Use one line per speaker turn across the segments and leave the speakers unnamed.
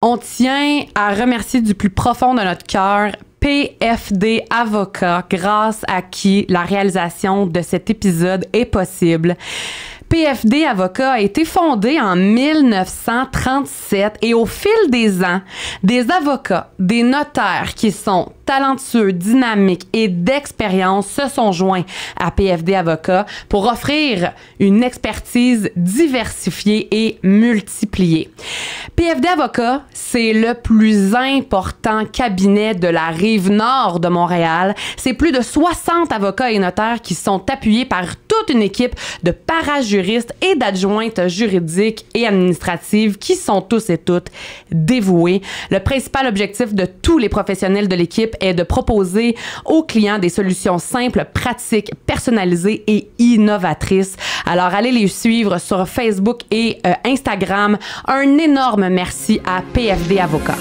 On tient à remercier du plus profond de notre cœur PFD Avocat, grâce à qui la réalisation de cet épisode est possible. PFD Avocat a été fondé en 1937 et au fil des ans, des avocats, des notaires qui sont talentueux, dynamiques et d'expérience se sont joints à PFD Avocat pour offrir une expertise diversifiée et multipliée. PFD Avocat, c'est le plus important cabinet de la rive nord de Montréal. C'est plus de 60 avocats et notaires qui sont appuyés par toute une équipe de parajuristes et d'adjointes juridiques et administratives qui sont tous et toutes dévoués. Le principal objectif de tous les professionnels de l'équipe est de proposer aux clients des solutions simples, pratiques, personnalisées et innovatrices. Alors, allez les suivre sur Facebook et Instagram. Un énorme merci à PFD Avocat.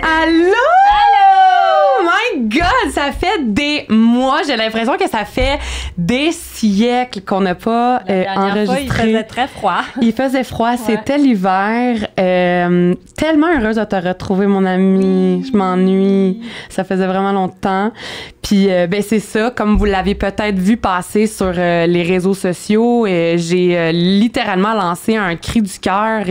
Allô? My God, ça fait des mois, j'ai l'impression que ça fait des siècles qu'on n'a pas enregistré.
Fois, il faisait très froid.
Il faisait froid, c'était l'hiver. Tellement heureuse de te retrouver, mon ami. Je m'ennuie. Ça faisait vraiment longtemps. Puis, ben c'est ça, comme vous l'avez peut-être vu passer sur les réseaux sociaux, j'ai littéralement lancé un cri du cœur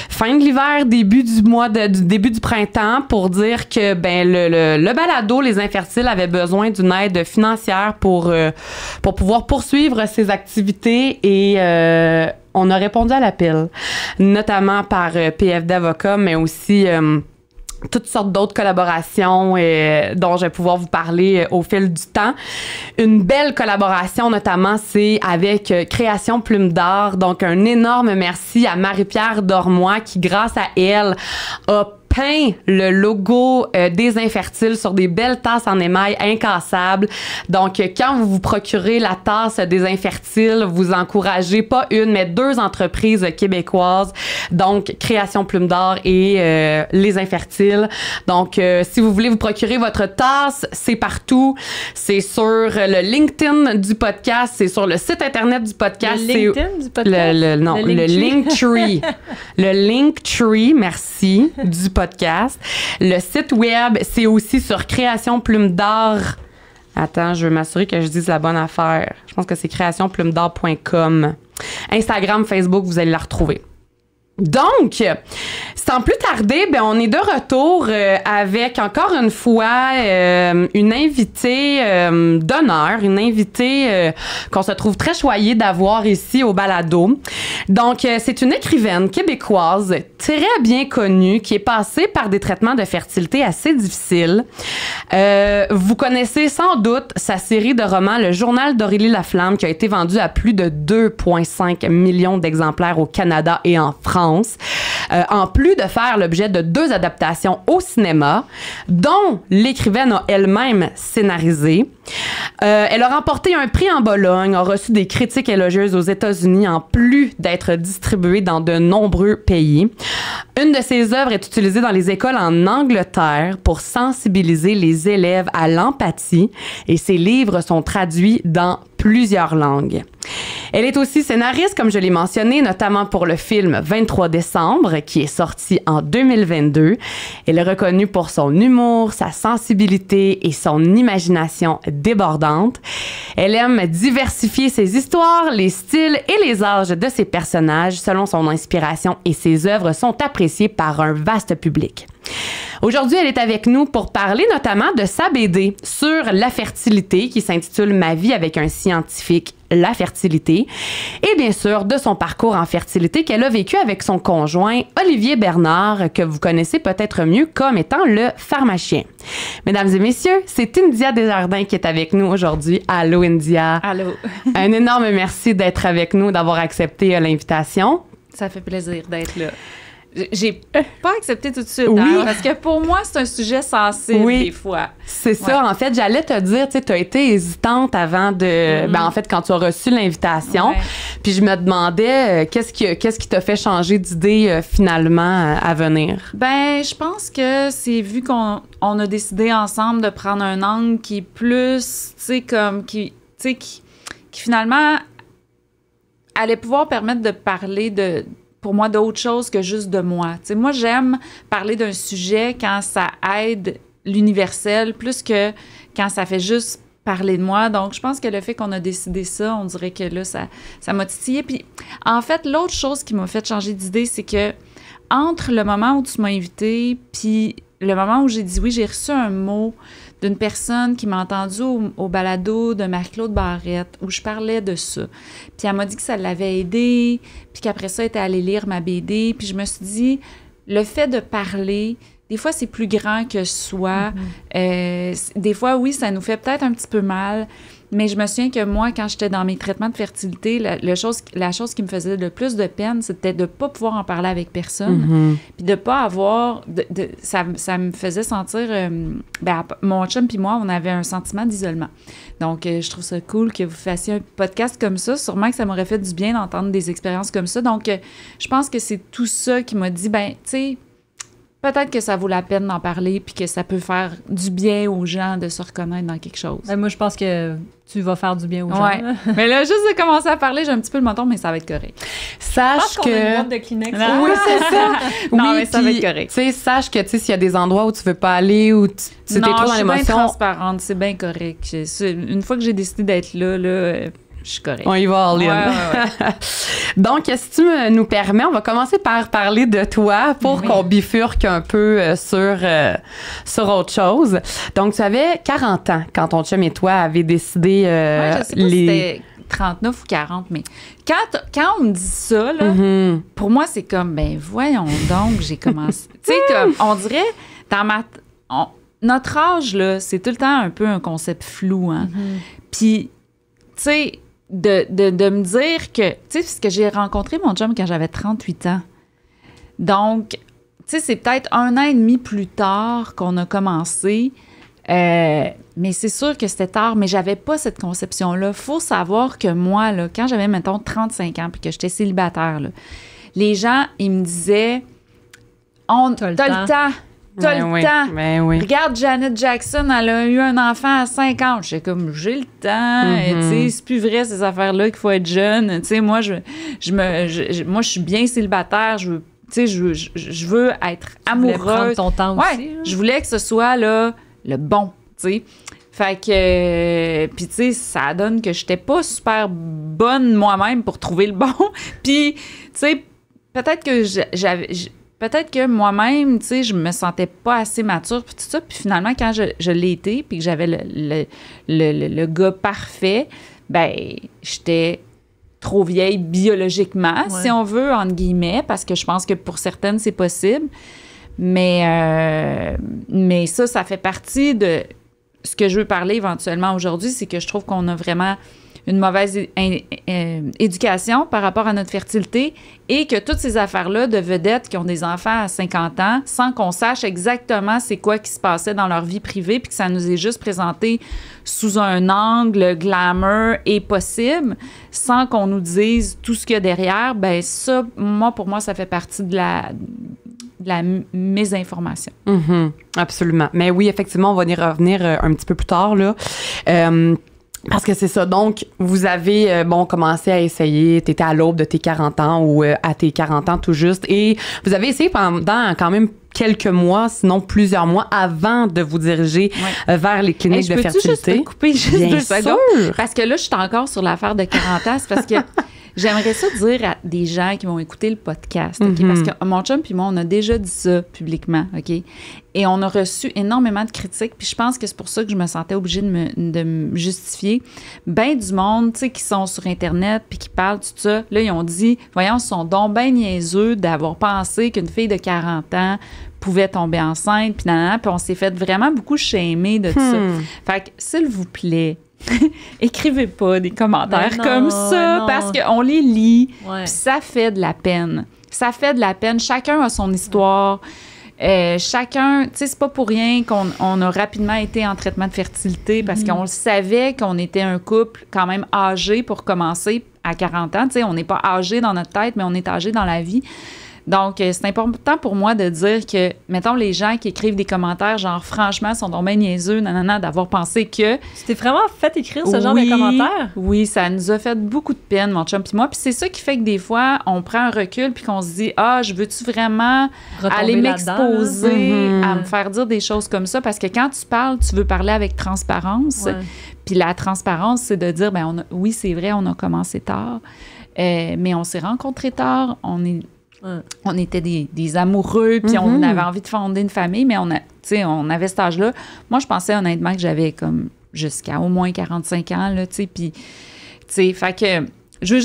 fin de l'hiver, début du printemps pour dire que ben le balado Les Infertiles avait besoin d'une aide financière pour pouvoir poursuivre ses activités et on a répondu à l'appel, notamment par PFD Avocat, mais aussi toutes sortes d'autres collaborations dont je vais pouvoir vous parler au fil du temps. Une belle collaboration, notamment, c'est avec Création Plume d'Art. Donc, un énorme merci à Marie-Pierre Dormois qui, grâce à elle, a peint le logo des Infertiles sur des belles tasses en émail incassables. Donc, quand vous vous procurez la tasse des Infertiles, vous encouragez pas une, mais 2 entreprises québécoises. Donc, Création Plume d'Art et les Infertiles. Donc, si vous voulez vous procurer votre tasse, c'est partout. C'est sur le LinkedIn du podcast, c'est sur le site Internet du podcast.
Le LinkedIn du podcast?
Le Linktree. Le Linktree, merci, du podcast. Le site web, c'est aussi sur Création Plume d'Art. Attends, je veux m'assurer que je dise la bonne affaire. Je pense que c'est créationplumedart.com. Instagram, Facebook, vous allez la retrouver. Donc, sans plus tarder, ben on est de retour avec encore une fois une invitée d'honneur, une invitée qu'on se trouve très choyé d'avoir ici au balado. Donc, c'est une écrivaine québécoise très bien connue qui est passée par des traitements de fertilité assez difficiles. Vous connaissez sans doute sa série de romans Le Journal d'Aurélie Laflamme qui a été vendu à plus de 2,5 millions d'exemplaires au Canada et en France. En plus de faire l'objet de 2 adaptations au cinéma, dont l'écrivaine a elle-même scénarisé. Elle a remporté un prix en Bologne, a reçu des critiques élogieuses aux États-Unis, en plus d'être distribuée dans de nombreux pays. Une de ses œuvres est utilisée dans les écoles en Angleterre pour sensibiliser les élèves à l'empathie et ses livres sont traduits dans plusieurs langues. Elle est aussi scénariste, comme je l'ai mentionné, notamment pour le film 23 décembre, qui est sorti en 2022. Elle est reconnue pour son humour, sa sensibilité et son imagination débordante. Elle aime diversifier ses histoires, les styles et les âges de ses personnages selon son inspiration et ses œuvres sont appréciées par un vaste public. Aujourd'hui, elle est avec nous pour parler notamment de sa BD sur la fertilité qui s'intitule « Ma vie avec un scientifique, la fertilité » et bien sûr de son parcours en fertilité qu'elle a vécu avec son conjoint Olivier Bernard, que vous connaissez peut-être mieux comme étant le pharmacien. Mesdames et messieurs, c'est India Desjardins qui est avec nous aujourd'hui. Allô India.
Allô.
Un énorme merci d'être avec nous, d'avoir accepté l'invitation.
Ça fait plaisir d'être là.
j'ai pas accepté tout de suite. Hein, parce que pour moi, c'est un sujet sensible des fois.
C'est ça. En fait, j'allais te dire, tu as été hésitante avant de... Ben, en fait, quand tu as reçu l'invitation. Puis je me demandais, qu'est-ce qui t'a fait changer d'idée finalement à venir?
Ben, je pense que c'est vu qu'on a décidé ensemble de prendre un angle qui est plus, tu sais, comme... qui finalement allait pouvoir permettre de parler pour moi, d'autre chose que juste de moi. Tu sais, moi, j'aime parler d'un sujet quand ça aide l'universel plus que quand ça fait juste parler de moi. Donc, je pense que le fait qu'on a décidé ça, on dirait que là, ça m'a titillé. Puis, en fait, l'autre chose qui m'a fait changer d'idée, c'est que entre le moment où tu m'as invité puis le moment où j'ai dit oui, j'ai reçu un mot d'une personne qui m'a entendu au balado de Marie-Claude Barrette, où je parlais de ça. Puis elle m'a dit que ça l'avait aidée, puis qu'après ça, elle était allée lire ma BD. Puis je me suis dit, le fait de parler, des fois, c'est plus grand que soi. Des fois, oui, ça nous fait peut-être un petit peu mal. Mais je me souviens que moi, quand j'étais dans mes traitements de fertilité, la chose qui me faisait le plus de peine, c'était de ne pas pouvoir en parler avec personne. Puis de ne pas avoir... ça me faisait sentir... mon chum puis moi, on avait un sentiment d'isolement. Donc, je trouve ça cool que vous fassiez un podcast comme ça. Sûrement que ça m'aurait fait du bien d'entendre des expériences comme ça. Donc, je pense que c'est tout ça qui m'a dit, ben, tu sais... Peut-être que ça vaut la peine d'en parler puis que ça peut faire du bien aux gens de se reconnaître dans quelque chose.
Ben moi, je pense que tu vas faire du bien aux gens.
Ouais. Mais là, juste de commencer à parler, j'ai un petit peu le menton, mais ça va être correct.
Sache que...
qu'on a une boîte de Kleenex.
Oui, c'est ça.
Non, mais ça va être correct.
Tu sais, sache que s'il y a des endroits où tu veux pas aller ou tu t'es trop dans l'émotion...
Non, je suis bien transparente, c'est bien correct. Une fois que j'ai décidé d'être là, je suis correcte.
On y va, all in. Ouais. Donc, si tu nous permets, on va commencer par parler de toi pour qu'on bifurque un peu sur autre chose. Donc, tu avais 40 ans quand ton chum et toi avez décidé...
je sais pas si c'était 39 ou 40, mais quand on me dit ça, là, pour moi, c'est comme, ben voyons donc, j'ai commencé... tu sais, comme, on dirait, notre âge, là, c'est tout le temps un peu un concept flou, hein. Puis, tu sais... De me dire que, tu sais, parce que j'ai rencontré mon chum quand j'avais 38 ans. Donc, tu sais, c'est peut-être 1 an et demi plus tard qu'on a commencé. Mais c'est sûr que c'était tard, mais j'avais pas cette conception-là. Faut savoir que moi, là, quand j'avais, mettons, 35 ans puis que j'étais célibataire, là, les gens, ils me disaient « T'as le temps. T'as le temps.
Ben oui.
Regarde, Janet Jackson, elle a eu un enfant à 50. J'étais comme, j'ai le temps. Tu sais, c'est plus vrai, ces affaires-là, qu'il faut être jeune. Tu sais, moi, je suis bien célibataire. Je veux être amoureuse.
Prendre ton temps aussi.
Je voulais que ce soit là, le bon, tu sais. Fait que, puis tu sais, ça donne que j'étais pas super bonne moi-même pour trouver le bon. Puis, tu sais, peut-être que moi-même, tu sais, je me sentais pas assez mature, puis tout ça. Puis finalement, quand je l'ai été, puis que j'avais le gars parfait, ben j'étais trop vieille biologiquement, si on veut, entre guillemets, parce que je pense que pour certaines, c'est possible. Mais ça fait partie de ce que je veux parler éventuellement aujourd'hui, c'est que je trouve qu'on a vraiment une mauvaise éducation par rapport à notre fertilité et que toutes ces affaires-là de vedettes qui ont des enfants à 50 ans, sans qu'on sache exactement c'est quoi qui se passait dans leur vie privée puis que ça nous est juste présenté sous un angle glamour et possible, sans qu'on nous dise tout ce qu'il y a derrière, ben ça, pour moi, ça fait partie de la mésinformation.
Absolument. Mais oui, effectivement, on va y revenir un petit peu plus tard, là. Parce que c'est ça. Donc, vous avez, commencé à essayer. Tu étais à l'aube de tes 40 ans ou à tes 40 ans tout juste. Et vous avez essayé pendant quand même quelques mois, sinon plusieurs mois, avant de vous diriger vers les cliniques de fertilité.
Je peux juste te couper juste 2 secondes? Parce que là, je suis encore sur l'affaire de 40 ans. C'est parce que j'aimerais ça dire à des gens qui vont écouter le podcast, OK? Parce que mon chum puis moi, on a déjà dit ça publiquement, OK? Et on a reçu énormément de critiques, puis je pense que c'est pour ça que je me sentais obligée de me justifier. Ben du monde, tu sais, qui sont sur Internet puis qui parlent de tout ça, là, ils ont dit, voyons, ils sont donc ben niaiseux d'avoir pensé qu'une fille de 40 ans pouvait tomber enceinte, puis puis on s'est fait vraiment beaucoup shamer de tout ça. Fait que, s'il vous plaît, écrivez pas des commentaires comme ça, parce qu'on les lit, puis ça fait de la peine. ça fait de la peine. Chacun a son histoire. Chacun, tu sais, c'est pas pour rien qu'on a rapidement été en traitement de fertilité parce qu'on le savait qu'on était un couple quand même âgé pour commencer à 40 ans. Tu sais, on n'est pas âgé dans notre tête, mais on est âgé dans la vie. Donc, c'est important pour moi de dire que, mettons, les gens qui écrivent des commentaires, genre, franchement, sont donc bien niaiseux, nanana, d'avoir pensé que...
Tu t'es vraiment fait écrire ce genre de commentaires?
Oui, ça nous a fait beaucoup de peine, mon chum puis moi. Puis c'est ça qui fait que des fois, on prend un recul puis qu'on se dit, je veux-tu vraiment aller m'exposer à me faire dire des choses comme ça? Parce que quand tu parles, tu veux parler avec transparence. Ouais. Puis la transparence, c'est de dire, oui, c'est vrai, on a commencé tard, mais on s'est rencontrés tard, on était des amoureux, puis on avait envie de fonder une famille, mais on avait cet âge-là. Moi, je pensais honnêtement que j'avais comme jusqu'à au moins 45 ans, là, tu sais, puis, tu sais, fait que je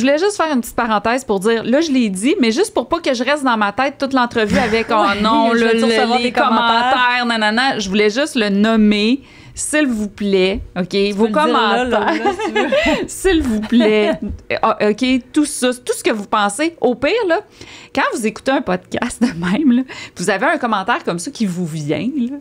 voulais juste faire une petite parenthèse pour dire, là, je l'ai dit, mais juste pour pas que je reste dans ma tête toute l'entrevue avec, les commentaires, nanana, je voulais juste le nommer. S'il vous plaît, OK, vos commentaires, s'il vous plaît, OK, tout ça, tout ce que vous pensez. Au pire, là, quand vous écoutez un podcast de même, là, vous avez un commentaire comme ça qui vous vient, là,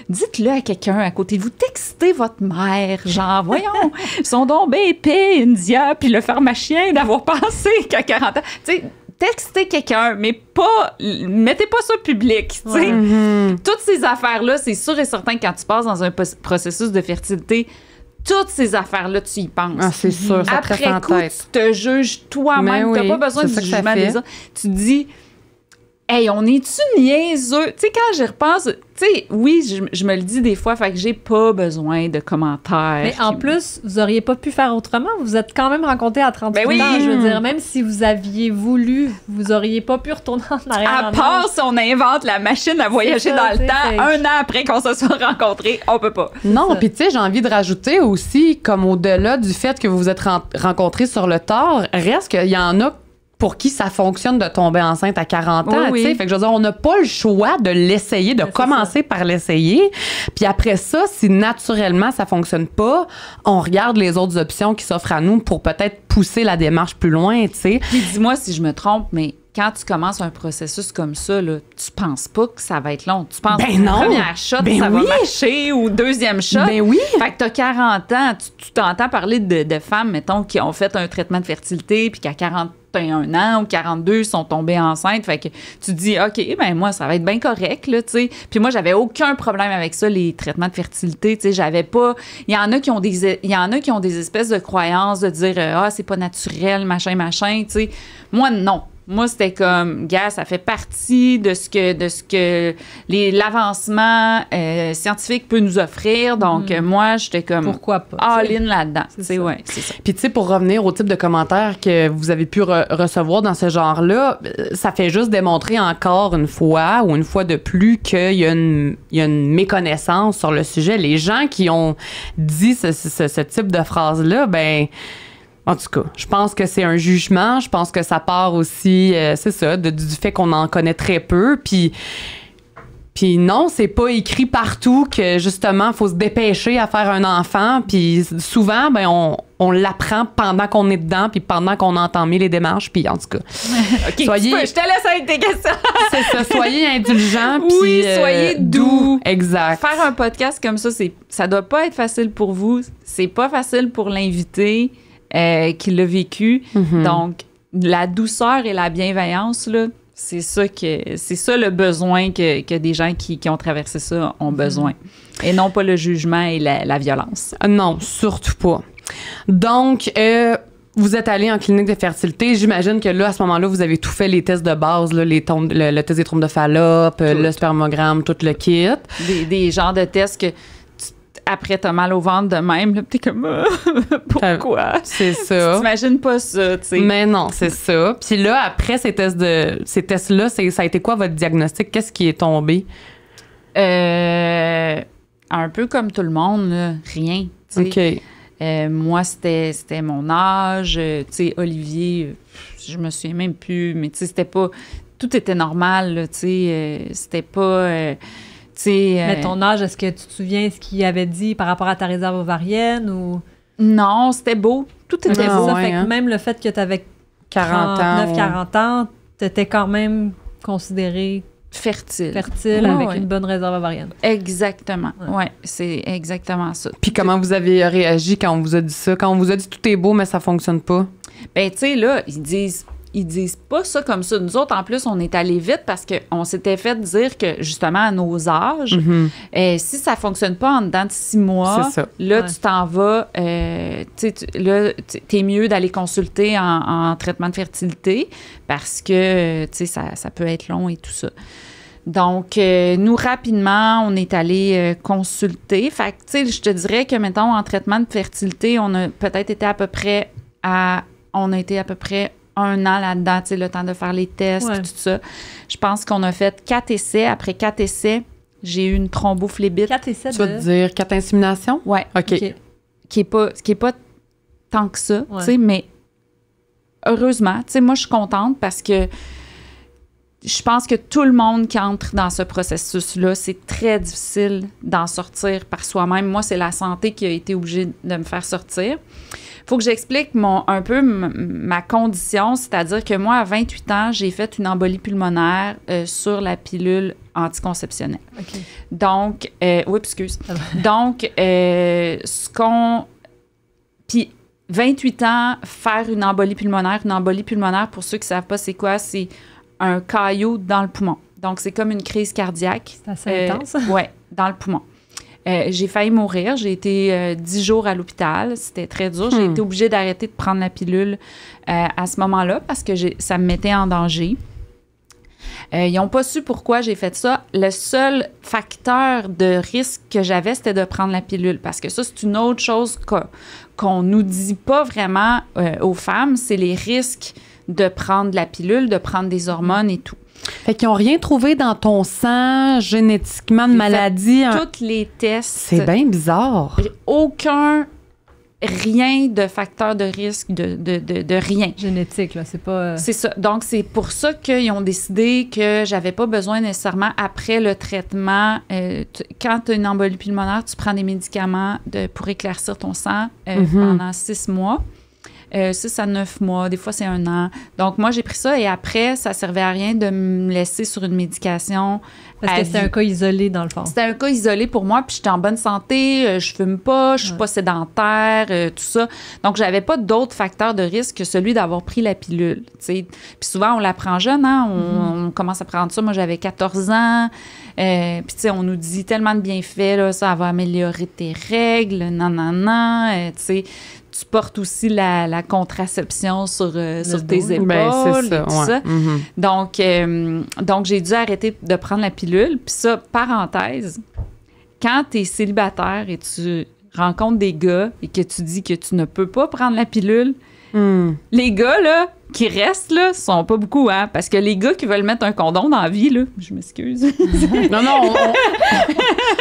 dites-le à quelqu'un à côté de vous, textez votre mère, genre, voyons, son don bien épais, India, puis le pharmacien d'avoir pensé qu'à 40 ans, tu sais, textez quelqu'un, mais pas... Mettez pas ça public, tu sais. Toutes ces affaires-là, c'est sûr et certain que quand tu passes dans un processus de fertilité, toutes ces affaires-là, tu y penses.
Ah, c'est sûr, ça te reste en tête.
Tu te juges toi-même. T'as pas besoin du jugement des autres. Tu te dis... Hey, on est-tu niaiseux? Tu sais, quand j'y repense, tu sais, oui, je me le dis des fois, fait que j'ai pas besoin de commentaires.
Mais en plus, vous auriez pas pu faire autrement. Vous êtes quand même rencontrés à 38 ans. Je veux dire, même si vous aviez voulu, vous auriez pas pu retourner en arrière.
À part si on invente la machine à voyager dans le temps, un an après qu'on se soit rencontrés, on peut pas.
Non, puis tu sais, j'ai envie de rajouter aussi, comme au-delà du fait que vous vous êtes rencontrés sur le tard, reste qu'il y en a pour qui ça fonctionne de tomber enceinte à 40 ans, tu sais. Fait que je veux dire, on n'a pas le choix de l'essayer, de commencer par l'essayer. Puis après ça, si naturellement ça fonctionne pas, on regarde les autres options qui s'offrent à nous pour peut-être pousser la démarche plus loin, tu sais.
Puis dis-moi si je me trompe, mais quand tu commences un processus comme ça, là, tu penses pas que ça va être long. Tu penses que la première shot, ça va marcher, ou deuxième shot.
Ben oui.
Fait que t'as 40 ans, tu t'entends parler de femmes, mettons, qui ont fait un traitement de fertilité, puis qu'à 41 ans ou 42 sont tombées enceintes. Fait que tu te dis, OK, ben moi, ça va être bien correct, là, tu sais. Puis moi, j'avais aucun problème avec ça, les traitements de fertilité, tu sais. J'avais pas... Il y en a qui ont des espèces de croyances de dire, c'est pas naturel, machin, tu sais. Moi, non. Moi, c'était comme, gars, ça fait partie de ce que l'avancement scientifique peut nous offrir. Donc, moi, j'étais comme...
Pourquoi pas?
All-in là-dedans. C'est ça.
Puis, tu sais, pour revenir au type de commentaires que vous avez pu recevoir dans ce genre-là, ça fait juste démontrer encore une fois ou une fois de plus qu'il y a une méconnaissance sur le sujet. Les gens qui ont dit ce type de phrase-là, ben... En tout cas, je pense que c'est un jugement. Je pense que ça part aussi, c'est ça, du fait qu'on en connaît très peu. Puis non, c'est pas écrit partout que, justement, il faut se dépêcher à faire un enfant. Puis souvent, ben on l'apprend pendant qu'on est dedans puis pendant qu'on a entamé les démarches. Puis en tout cas,
OK, je te laisse avec tes questions.
C'est ça, soyez indulgents.
Oui, soyez doux.
Exact.
Faire un podcast comme ça doit pas être facile pour vous. C'est pas facile pour l'invité. Qui l'a vécu. Donc, la douceur et la bienveillance, là, c'est ça le besoin que des gens qui ont traversé ça ont besoin. Et non pas le jugement et la violence.
Non, surtout pas. Donc, vous êtes allé en clinique de fertilité. J'imagine que là, à ce moment-là, vous avez tout fait, les tests de base, là, le test des trompes de Fallope, le spermogramme, tout le kit.
Des genres de tests que... Après, t'as mal au ventre de même, là, t'es comme pourquoi?
C'est ça.
Tu t'imagines pas ça, tu sais.
Mais non, c'est ça. Puis là, après ces tests-là, ça a été quoi votre diagnostic? Qu'est-ce qui est tombé?
Un peu comme tout le monde, là, rien.
OK.
Moi, c'était mon âge. Tu sais, Olivier, je me souviens même plus, mais tu sais, c'était pas... Tout était normal, là, tu sais. C'était pas...
Mais ton âge, est-ce que tu te souviens ce qu'il avait dit par rapport à ta réserve ovarienne ou...
Non, c'était beau. Tout était beau.
Ça fait que même le fait que tu avais
40 ans.
40 ans, t'étais quand même considérée
fertile
avec une bonne réserve ovarienne.
Exactement. Ouais, c'est exactement ça.
Puis comment vous avez réagi quand on vous a dit ça? Quand on vous a dit tout est beau, mais ça fonctionne pas?
Ben, tu sais, là, ils disent pas ça comme ça. Nous autres, en plus, on est allé vite parce qu'on s'était fait dire que, justement, à nos âges, si ça fonctionne pas en dedans de 6 mois, là, tu t'en vas, là, t'es mieux d'aller consulter en traitement de fertilité parce que, tu sais, ça peut être long et tout ça. Donc, nous, rapidement, on est allé consulter. Fait que, tu sais, je te dirais que, mettons, en traitement de fertilité, on a peut-être été à peu près 1 an là-dedans, tu sais, le temps de faire les tests, tout ça. Je pense qu'on a fait 4 essais. Après 4 essais, j'ai eu une thrombophlébite.
4 essais
Tu vas te dire 4 inséminations?
Oui.
OK.
Qui est pas tant que ça, tu sais, mais heureusement, tu sais, moi, je suis contente parce que je pense que tout le monde qui entre dans ce processus-là, c'est très difficile d'en sortir par soi-même. Moi, c'est la santé qui a été obligée de me faire sortir. Faut que j'explique un peu ma condition, c'est-à-dire que moi, à 28 ans, j'ai fait une embolie pulmonaire sur la pilule anticonceptionnelle.
Okay.
Donc, excuse. Donc, puis 28 ans, faire une embolie pulmonaire, pour ceux qui ne savent pas c'est quoi, c'est un caillot dans le poumon. Donc, c'est comme une crise cardiaque.
C'est assez intense.
Oui, dans le poumon. J'ai failli mourir. J'ai été 10 jours à l'hôpital. C'était très dur. J'ai été obligée d'arrêter de prendre la pilule à ce moment-là parce que ça me mettait en danger. Ils n'ont pas su pourquoi j'ai fait ça. Le seul facteur de risque que j'avais, c'était de prendre la pilule parce que ça, c'est une autre chose qu'on nous dit pas vraiment aux femmes. C'est les risques de prendre la pilule, de prendre des hormones et tout.
Fait qu'ils n'ont rien trouvé dans ton sang, génétiquement, de maladie.
Tous les tests.
C'est bien bizarre.
Rien de facteur de risque, de rien.
Génétique, là, c'est pas...
C'est ça. Donc, c'est pour ça qu'ils ont décidé que j'avais pas besoin nécessairement, après le traitement, quand tu as une embolie pulmonaire, tu prends des médicaments pour éclaircir ton sang pendant 6 mois. 6 à 9 mois, des fois c'est 1 an. Donc, moi, j'ai pris ça et après, ça servait à rien de me laisser sur une médication.
Parce que c'était un cas isolé, dans le fond.
C'était un cas isolé pour moi, puis j'étais en bonne santé, je fume pas, je suis pas sédentaire, tout ça. Donc, j'avais pas d'autres facteurs de risque que celui d'avoir pris la pilule, tu sais. Puis souvent, on la prend jeune, hein? On commence à prendre ça. Moi, j'avais 14 ans. Puis, tu sais, on nous dit tellement de bienfaits, là, ça va améliorer tes règles, tu sais. Tu portes aussi la contraception sur tes épaules.
Ben, c'est ça,
et tout ça. Donc, j'ai dû arrêter de prendre la pilule. Puis ça, parenthèse, quand tu es célibataire et tu rencontres des gars et que tu dis que tu ne peux pas prendre la pilule, les gars, là, qui restent, là, sont pas beaucoup, hein? Parce que les gars qui veulent mettre un condom dans la vie, là, je m'excuse.
Non,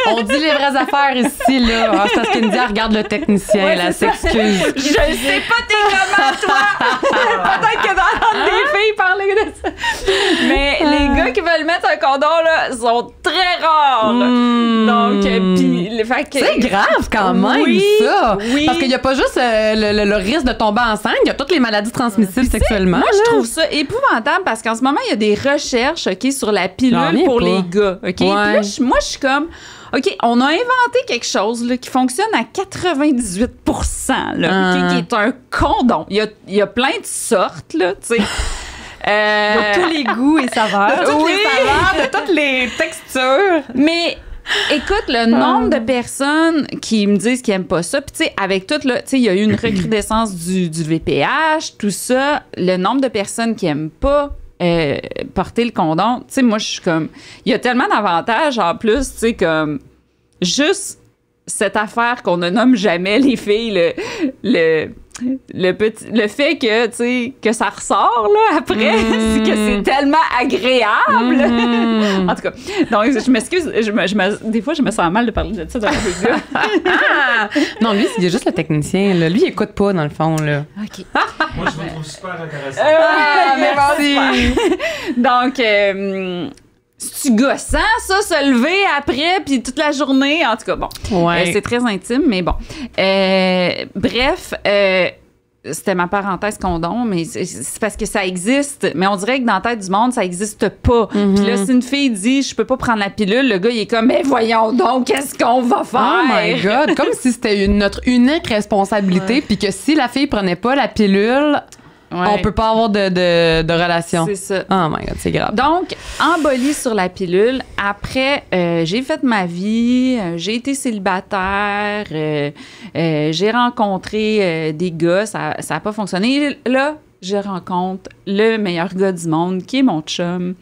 on dit les vraies affaires ici, là. Ah, c'est parce qu'India regarde le technicien, là, s'excuse.
Je sais pas t'es comment, toi! Peut-être que d'entendre des filles parler de ça. Mais les gars qui veulent mettre un condom, là, sont très rares. Donc, puis...
C'est grave, quand même, ça!
Oui.
Parce qu'il n'y a pas juste le risque de tomber enceinte, il y a toutes les maladies transmissibles sexuellement. Moi,
je trouve ça épouvantable parce qu'en ce moment, il y a des recherches, OK, sur la pilule pour les gars, OK? Puis là, moi, je suis comme... OK, on a inventé quelque chose là, qui fonctionne à 98 là, qui est un condom. Il y a plein de sortes, là, tu sais.
De tous les goûts et saveurs.
De toutes les saveurs, de toutes les textures.
Mais... Écoute, le nombre de personnes qui me disent qu'ils n'aiment pas ça, puis tu sais, avec tout, là, tu sais, il y a eu une recrudescence du VPH, tout ça, le nombre de personnes qui n'aiment pas porter le condom, tu sais, moi, je suis comme... Il y a tellement d'avantages, en plus, tu sais, comme... Juste cette affaire qu'on ne nomme jamais, les filles, le fait que, tu sais, que ça ressort, là, après, c'est que c'est tellement agréable. En tout cas, donc, je m'excuse, des fois, je me sens mal de parler de ça dans les gars.
Non, lui, c'est juste le technicien, là. Lui, il écoute pas, dans le fond, là.
OK.
Moi, je me trouve super intéressant.
Merci. Donc, c'est-tu gossant, ça, se lever après, puis toute la journée? En tout cas, bon.
Ouais.
C'est très intime, mais bon. Bref, c'était ma parenthèse condom, mais c'est parce que ça existe. Mais on dirait que dans la tête du monde, ça existe pas. Puis là, si une fille dit « je peux pas prendre la pilule », le gars, il est comme « mais voyons donc, qu'est-ce qu'on va faire? »
Oh my God! Comme si c'était notre unique responsabilité, puis que si la fille prenait pas la pilule, on peut pas avoir de relation.
C'est ça.
Oh my God, c'est grave.
Donc, embolie sur la pilule. Après, j'ai fait ma vie, j'ai été célibataire, j'ai rencontré des gars, ça a pas fonctionné. Là, je rencontre le meilleur gars du monde, qui est mon chum,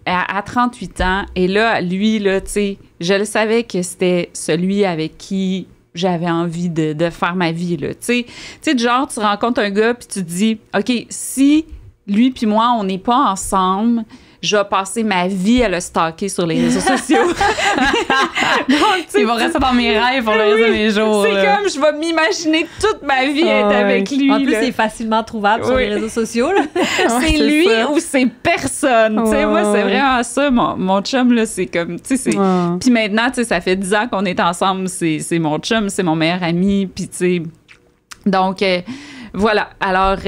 à 38 ans. Et là, lui, là, tu sais, je le savais que c'était celui avec qui j'avais envie de faire ma vie, là. Tu sais, genre, tu rencontres un gars, puis tu te dis, OK, si lui puis moi, on n'est pas ensemble, je vais passer ma vie à le stalker sur les réseaux sociaux. Donc,
il va rester dans mes rêves pour le reste de mes jours.
C'est comme, je vais m'imaginer toute ma vie être avec lui.
En plus,
là.
c'est facilement trouvable sur les réseaux sociaux. Là.
C'est lui ou c'est personne. Tu sais, moi, c'est vraiment ça. Mon chum, là, c'est comme, tu sais, c'est... Puis maintenant, tu sais, ça fait 10 ans qu'on est ensemble. C'est mon chum, c'est mon meilleur ami. Puis, tu sais... Donc, voilà. Alors...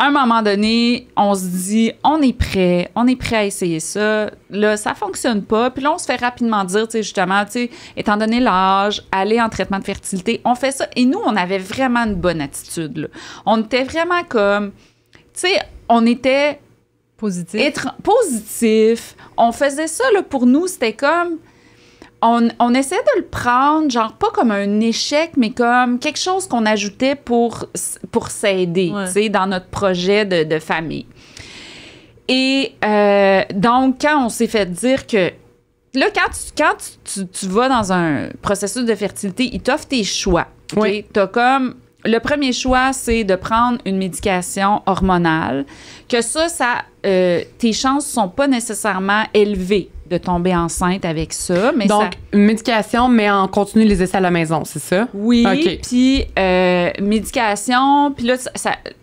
à un moment donné, on se dit, on est prêt à essayer ça. Là, ça fonctionne pas. Puis là, on se fait rapidement dire, tu sais, justement, tu sais, étant donné l'âge, aller en traitement de fertilité, on fait ça. Et nous, on avait vraiment une bonne attitude, là. On était vraiment comme, tu sais, on était... positif. On faisait ça, là, pour nous, c'était comme... On essayait de le prendre, genre, pas comme un échec, mais comme quelque chose qu'on ajoutait pour s'aider, tu sais, dans notre projet de famille. Et donc, quand on s'est fait dire que... Là, quand tu vas dans un processus de fertilité, ils t'offrent tes choix. Okay? Oui. T'as comme... Le premier choix, c'est de prendre une médication hormonale, que ça tes chances sont pas nécessairement élevées de tomber enceinte avec ça. Mais
donc, une médication, mais on continue les essais à la maison, c'est ça?
Oui,
okay.
Puis médication, puis là,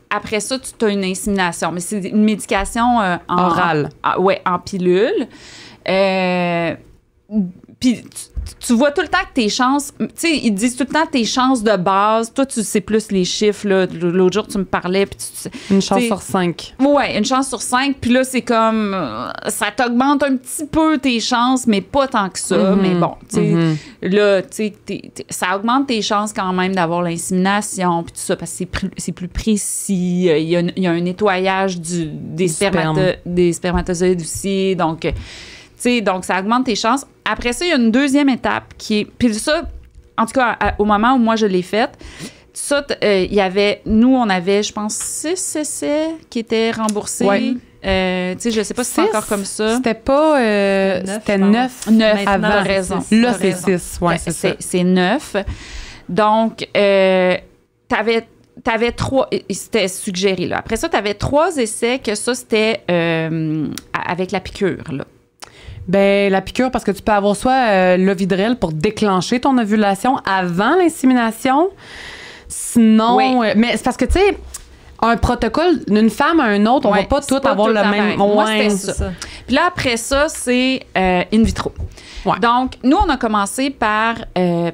après ça, tu as une insémination. Mais c'est une médication
orale.
En pilule. Puis tu vois tout le temps que tes chances... Tu sais, ils disent tout le temps tes chances de base. Toi, tu sais plus les chiffres, là. L'autre jour, tu me parlais, puis
une chance sur 5.
Ouais, une chance sur 5. Puis là, c'est comme... ça t'augmente un petit peu tes chances, mais pas tant que ça. Mais bon, tu sais, là, tu sais, ça augmente tes chances quand même d'avoir l'insémination, puis tout ça, parce que c'est plus précis. Il y a un nettoyage des spermatozoïdes aussi. Donc... donc, ça augmente tes chances. Après ça, il y a une deuxième étape qui est... Puis ça, en tout cas, au moment où moi, je l'ai faite, ça, il y avait... Nous, on avait, je pense, 6 essais qui étaient remboursés.
Oui.
Je sais pas si c'est encore comme ça.
C'était pas... c'était 9 avant.
T'as raison.
Là, c'est 6. Ouais, c'est ça.
C'est 9. Donc, t'avais 3... C'était suggéré, là. Après ça, t'avais 3 essais que ça, c'était avec la piqûre, là.
Ben la piqûre, parce que tu peux avoir soit l'Ovidrel pour déclencher ton ovulation avant l'insémination. Sinon... mais c'est parce que, tu sais, un protocole d'une femme à un autre, on va pas tout avoir le même...
Moi, c'était ça. Puis là, après ça, c'est in vitro. Ouais. Donc, nous, on a commencé par les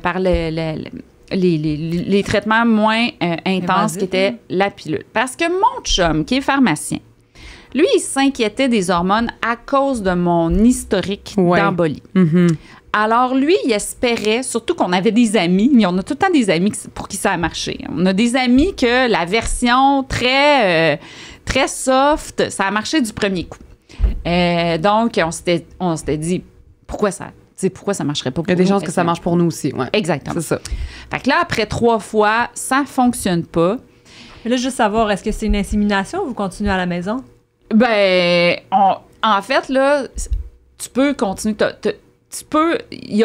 traitements moins intenses qui étaient la pilule. Parce que mon chum, qui est pharmacien, lui, il s'inquiétait des hormones à cause de mon historique d'embolie. Mm-hmm. Alors, lui, il espérait, surtout qu'on avait des amis, mais on a tout le temps des amis pour qui ça a marché. On a des amis que la version très soft, ça a marché du premier coup. Donc, on s'était dit, pourquoi ça marcherait pas pour nous?
Il y a des chances que ça marche pour nous aussi. Ouais.
Exactement.
C'est ça.
Fait que là, après 3 fois, ça fonctionne pas.
Mais là, juste savoir, est-ce que c'est une insémination ou vous continuez à la maison?
Ben, en fait, là, tu peux continuer. Tu peux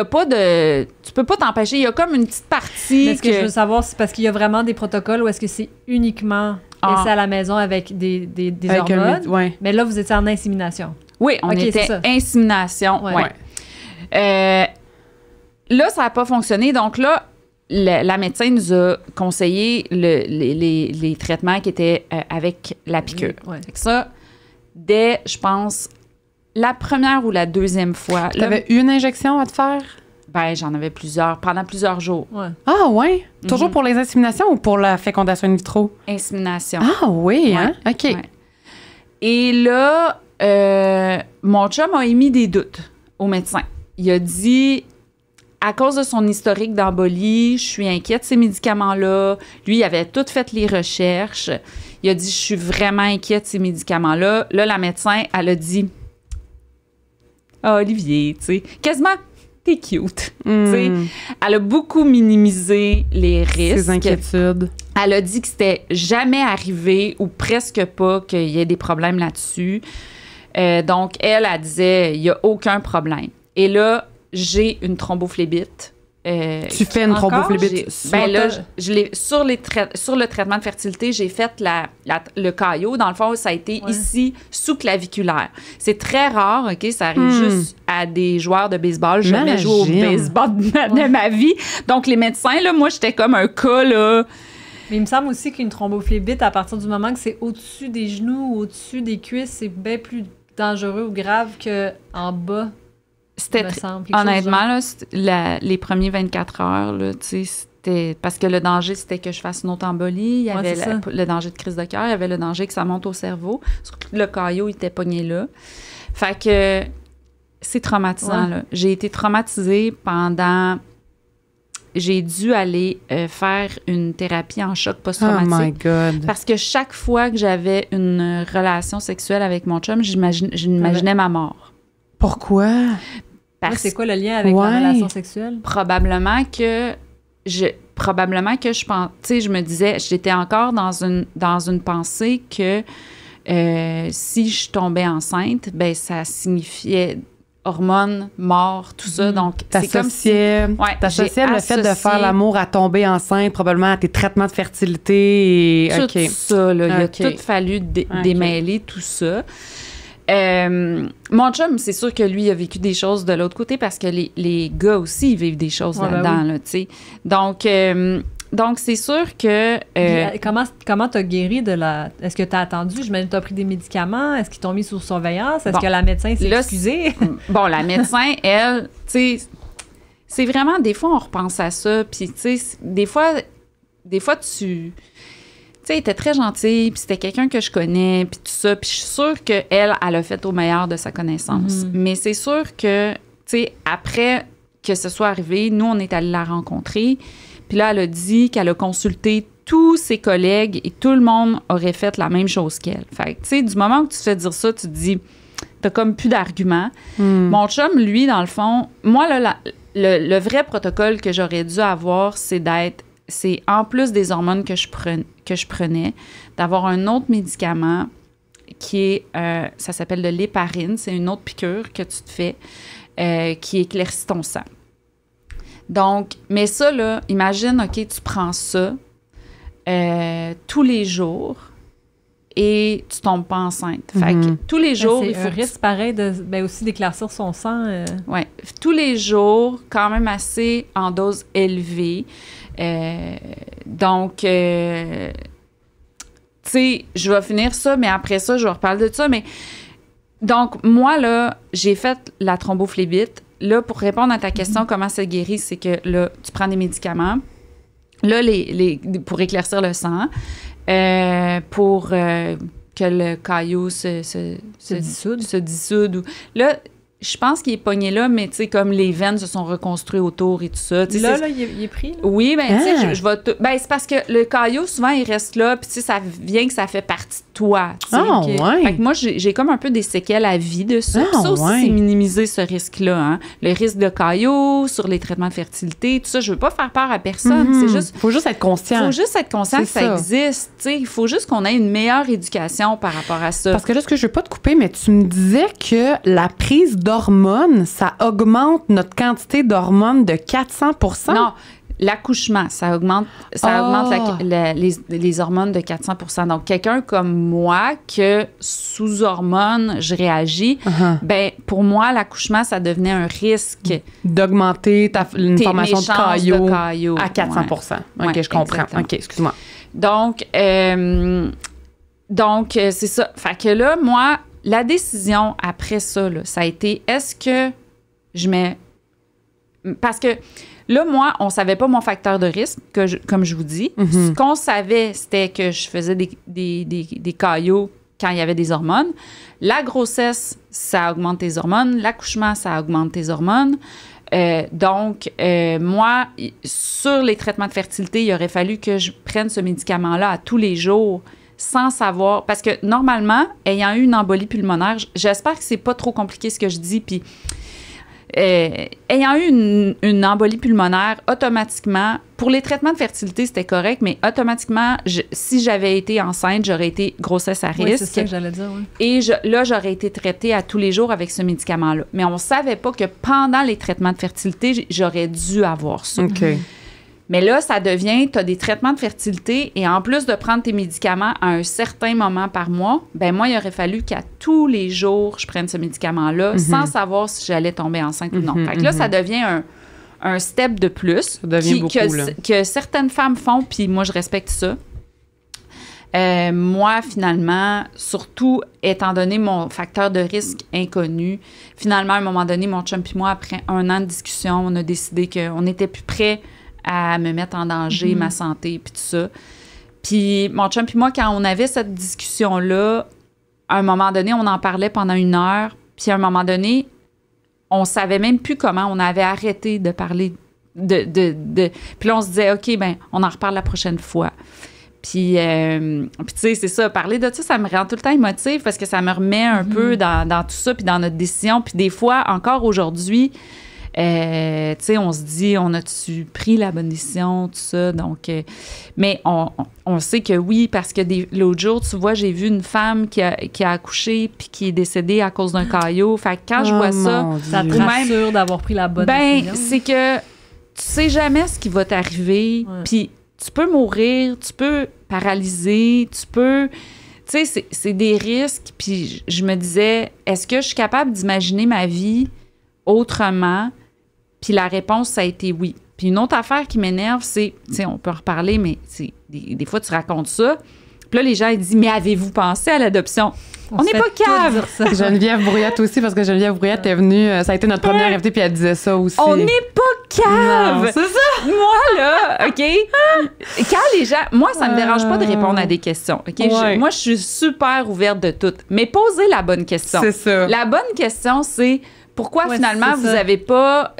pas t'empêcher. Il y a comme une petite partie.
Mais ce que je veux savoir, c'est parce qu'il y a vraiment des protocoles ou est-ce que c'est uniquement essai à la maison avec des hormones? Mais là, vous étiez en insémination.
Oui, on était insémination. Ouais. Là, ça n'a pas fonctionné. Donc là, la médecin nous a conseillé les traitements qui étaient avec la piqûre. Ça, dès, je pense, la première ou la deuxième fois.
Tu avais une injection à te faire?
Ben, j'en avais plusieurs, pendant plusieurs jours.
Ouais.
Ah, ouais. Toujours pour les inséminations ou pour la fécondation in vitro?
Insémination.
Ah, oui, hein?
Ouais.
OK.
Ouais. Et là, mon chum a émis des doutes au médecin. Il a dit, à cause de son historique d'embolie, je suis inquiète de ces médicaments-là. Lui, il avait tout fait les recherches. Il a dit, je suis vraiment inquiète de ces médicaments-là. Là, la médecin, elle a dit, ah, Olivier, tu sais, quasiment, t'es cute. Tu sais, elle a beaucoup minimisé les risques.
Ses inquiétudes.
Elle a dit que c'était jamais arrivé ou presque pas qu'il y ait des problèmes là-dessus. Donc, elle disait, il n'y a aucun problème. Et là, j'ai une thrombophlébite.
Tu fais une thrombophlébite?
Ben là, je l'ai sur le traitement de fertilité, j'ai fait le caillot. Dans le fond, ça a été ici, sous-claviculaire. C'est très rare, OK? Ça arrive juste à des joueurs de baseball. J'ai jamais joué au baseball de ma vie. Donc, les médecins, là, moi, j'étais comme un cas, là.
Mais il me semble aussi qu'une thrombophlébite, à partir du moment que c'est au-dessus des genoux ou au-dessus des cuisses, c'est bien plus dangereux ou grave qu'en bas.
C'était honnêtement, là, les premiers 24 heures, là, tu sais, c'était... Parce que le danger, c'était que je fasse une autre embolie. Il y avait le danger de crise de cœur. Il y avait le danger que ça monte au cerveau. Surtout que le caillot, il était pogné là. Fait que c'est traumatisant, là. J'ai été traumatisée pendant... J'ai dû aller faire une thérapie en choc post-traumatique.
Oh my God.
Parce que chaque fois que j'avais une relation sexuelle avec mon chum, j'imaginais ma mort.
Pourquoi?
C'est quoi le lien avec la relation sexuelle?
Probablement que je pense, tu sais, je me disais, j'étais encore dans une pensée que si je tombais enceinte, ben ça signifiait hormones, mort, tout ça. Donc, c'est comme si...
T'associais le fait de faire l'amour à tomber enceinte, probablement à tes traitements de fertilité. Et...
Tout ça, là. Il a tout fallu démêler tout ça. Mon chum, c'est sûr que lui, il a vécu des choses de l'autre côté parce que les gars aussi, ils vivent des choses là-dedans, là, tu sais. Donc, c'est sûr que...
Comment t'as guéri de la... Est-ce que t'as attendu? J'imagine que t'as pris des médicaments. Est-ce qu'ils t'ont mis sous surveillance? Est-ce que la médecin s'est excusée?
Bon, la médecin, elle, tu sais, c'est vraiment... Des fois, on repense à ça. Puis, tu sais, des fois, tu... Tu sais, elle était très gentille, puis c'était quelqu'un que je connais, puis tout ça. Puis je suis sûre qu'elle a fait au meilleur de sa connaissance. Mais c'est sûr que, tu sais, après que ce soit arrivé, nous, on est allés la rencontrer. Puis là, elle a dit qu'elle a consulté tous ses collègues et tout le monde aurait fait la même chose qu'elle. Fait que, tu sais, du moment où tu te fais dire ça, tu te dis, t'as comme plus d'arguments. Mon chum, lui, dans le fond, moi, là, le vrai protocole que j'aurais dû avoir, c'est en plus des hormones que je prenais, d'avoir un autre médicament qui est, ça s'appelle de l'héparine. C'est une autre piqûre que tu te fais qui éclaircit ton sang. Donc, mais ça, là, imagine, OK, tu prends ça tous les jours et tu tombes pas enceinte. Fait que tous les jours...
C'est un risque pareil aussi d'éclaircir son sang.
Oui, tous les jours, quand même assez en dose élevée. Donc, tu sais, je vais finir ça, mais après ça, je vais reparler de ça. Mais donc, moi, là, j'ai fait la thrombophlébite. Là, pour répondre à ta question, comment ça guérit, c'est que là, tu prends des médicaments. Là, pour éclaircir le sang, pour que le caillot se dissoude. Là, je pense qu'il est pogné là, mais tu sais, comme les veines se sont reconstruites autour et tout ça.
Là, il est pris? Là?
Oui, ben tu sais, je vais... c'est parce que le caillot, souvent, il reste là, puis tu sais, ça vient que ça fait partie de toi.
Ah, ouais.
Fait que moi, j'ai comme un peu des séquelles à vie de ça.
Ah,
ça aussi, c'est minimiser ce risque-là. Hein? Le risque de caillot, sur les traitements de fertilité, tout ça, je veux pas faire peur à personne. C'est juste...
Faut juste être conscient.
Faut juste être conscient que ça existe. Tu sais, il faut juste qu'on ait une meilleure éducation par rapport à ça.
Parce que là, je veux pas te couper, mais tu me disais que la prise d'hormones, ça augmente notre quantité d'hormones de 400%?
Non, l'accouchement, ça augmente les hormones de 400%. Donc, quelqu'un comme moi, que sous hormones, je réagis, ben pour moi, l'accouchement, ça devenait un risque.
D'augmenter une formation de
caillot
à 400%. OK, je comprends.
Exactement.
OK, excuse-moi.
Donc, c'est ça. Fait que là, moi, la décision après ça, là, ça a été, est-ce que je mets parce que là, moi, on savait pas mon facteur de risque, comme je vous dis. Ce qu'on savait, c'était que je faisais des caillots quand il y avait des hormones. La grossesse, ça augmente tes hormones. L'accouchement, ça augmente tes hormones. Donc, moi, sur les traitements de fertilité, il aurait fallu que je prenne ce médicament-là à tous les jours sans savoir. Parce que normalement, ayant eu une embolie pulmonaire, j'espère que c'est pas trop compliqué ce que je dis, puis ayant eu une embolie pulmonaire, automatiquement, pour les traitements de fertilité, c'était correct, mais automatiquement, si j'avais été enceinte, j'aurais été grossesse à risque.
Oui, c'est ça que j'allais dire, oui.
Et là, j'aurais été traitée à tous les jours avec ce médicament-là. Mais on ne savait pas que pendant les traitements de fertilité, j'aurais dû avoir ça.
OK.
Mais là, ça devient, tu as des traitements de fertilité et en plus de prendre tes médicaments à un certain moment par mois, ben moi, il aurait fallu qu'à tous les jours, je prenne ce médicament-là sans savoir si j'allais tomber enceinte ou non. Fait que là, ça devient un step de plus
Ça devient beaucoup,
que certaines femmes font, puis moi, je respecte ça. Moi, finalement, surtout étant donné mon facteur de risque inconnu, finalement, à un moment donné, mon chum et moi, après 1 an de discussion, on a décidé qu'on n'était plus prêts à me mettre en danger, ma santé, puis tout ça. Puis mon chum puis moi, quand on avait cette discussion-là, à un moment donné, on en parlait pendant 1 heure, puis à un moment donné, on savait même plus comment, on avait arrêté de parler puis là, on se disait, OK, ben on en reparle la prochaine fois. Puis tu sais, c'est ça, parler de ça me rend tout le temps émotive parce que ça me remet un peu dans tout ça, puis dans notre décision. Puis des fois, encore aujourd'hui, tu sais, on se dit, on a-tu pris la bonne décision, tout ça, donc... mais on sait que oui, parce que l'autre jour, tu vois, j'ai vu une femme qui a accouché puis qui est décédée à cause d'un caillot. Fait que quand je vois
ça te rassure d'avoir pris la bonne décision.
C'est que tu sais jamais ce qui va t'arriver, puis tu peux mourir, tu peux paralyser, tu peux... Tu sais, c'est des risques, puis je me disais, est-ce que je suis capable d'imaginer ma vie autrement? Puis la réponse, ça a été oui. Puis une autre affaire qui m'énerve, c'est, tu sais, on peut en reparler, mais des fois, tu racontes ça. Puis là, les gens, ils disent, mais avez-vous pensé à l'adoption? On n'est pas cave!
Geneviève Brouillette aussi, parce que Geneviève Brouillette est venue, ça a été notre première invitée, puis elle disait ça aussi.
On n'est pas cave!
Non, c'est ça!
Moi, là, OK? Quand les gens... Moi, ça me dérange pas de répondre à des questions, OK?
Ouais.
Moi, je suis super ouverte de tout. Mais posez la bonne question.
C'est ça.
La bonne question, c'est... Pourquoi finalement vous
ça.
avez pas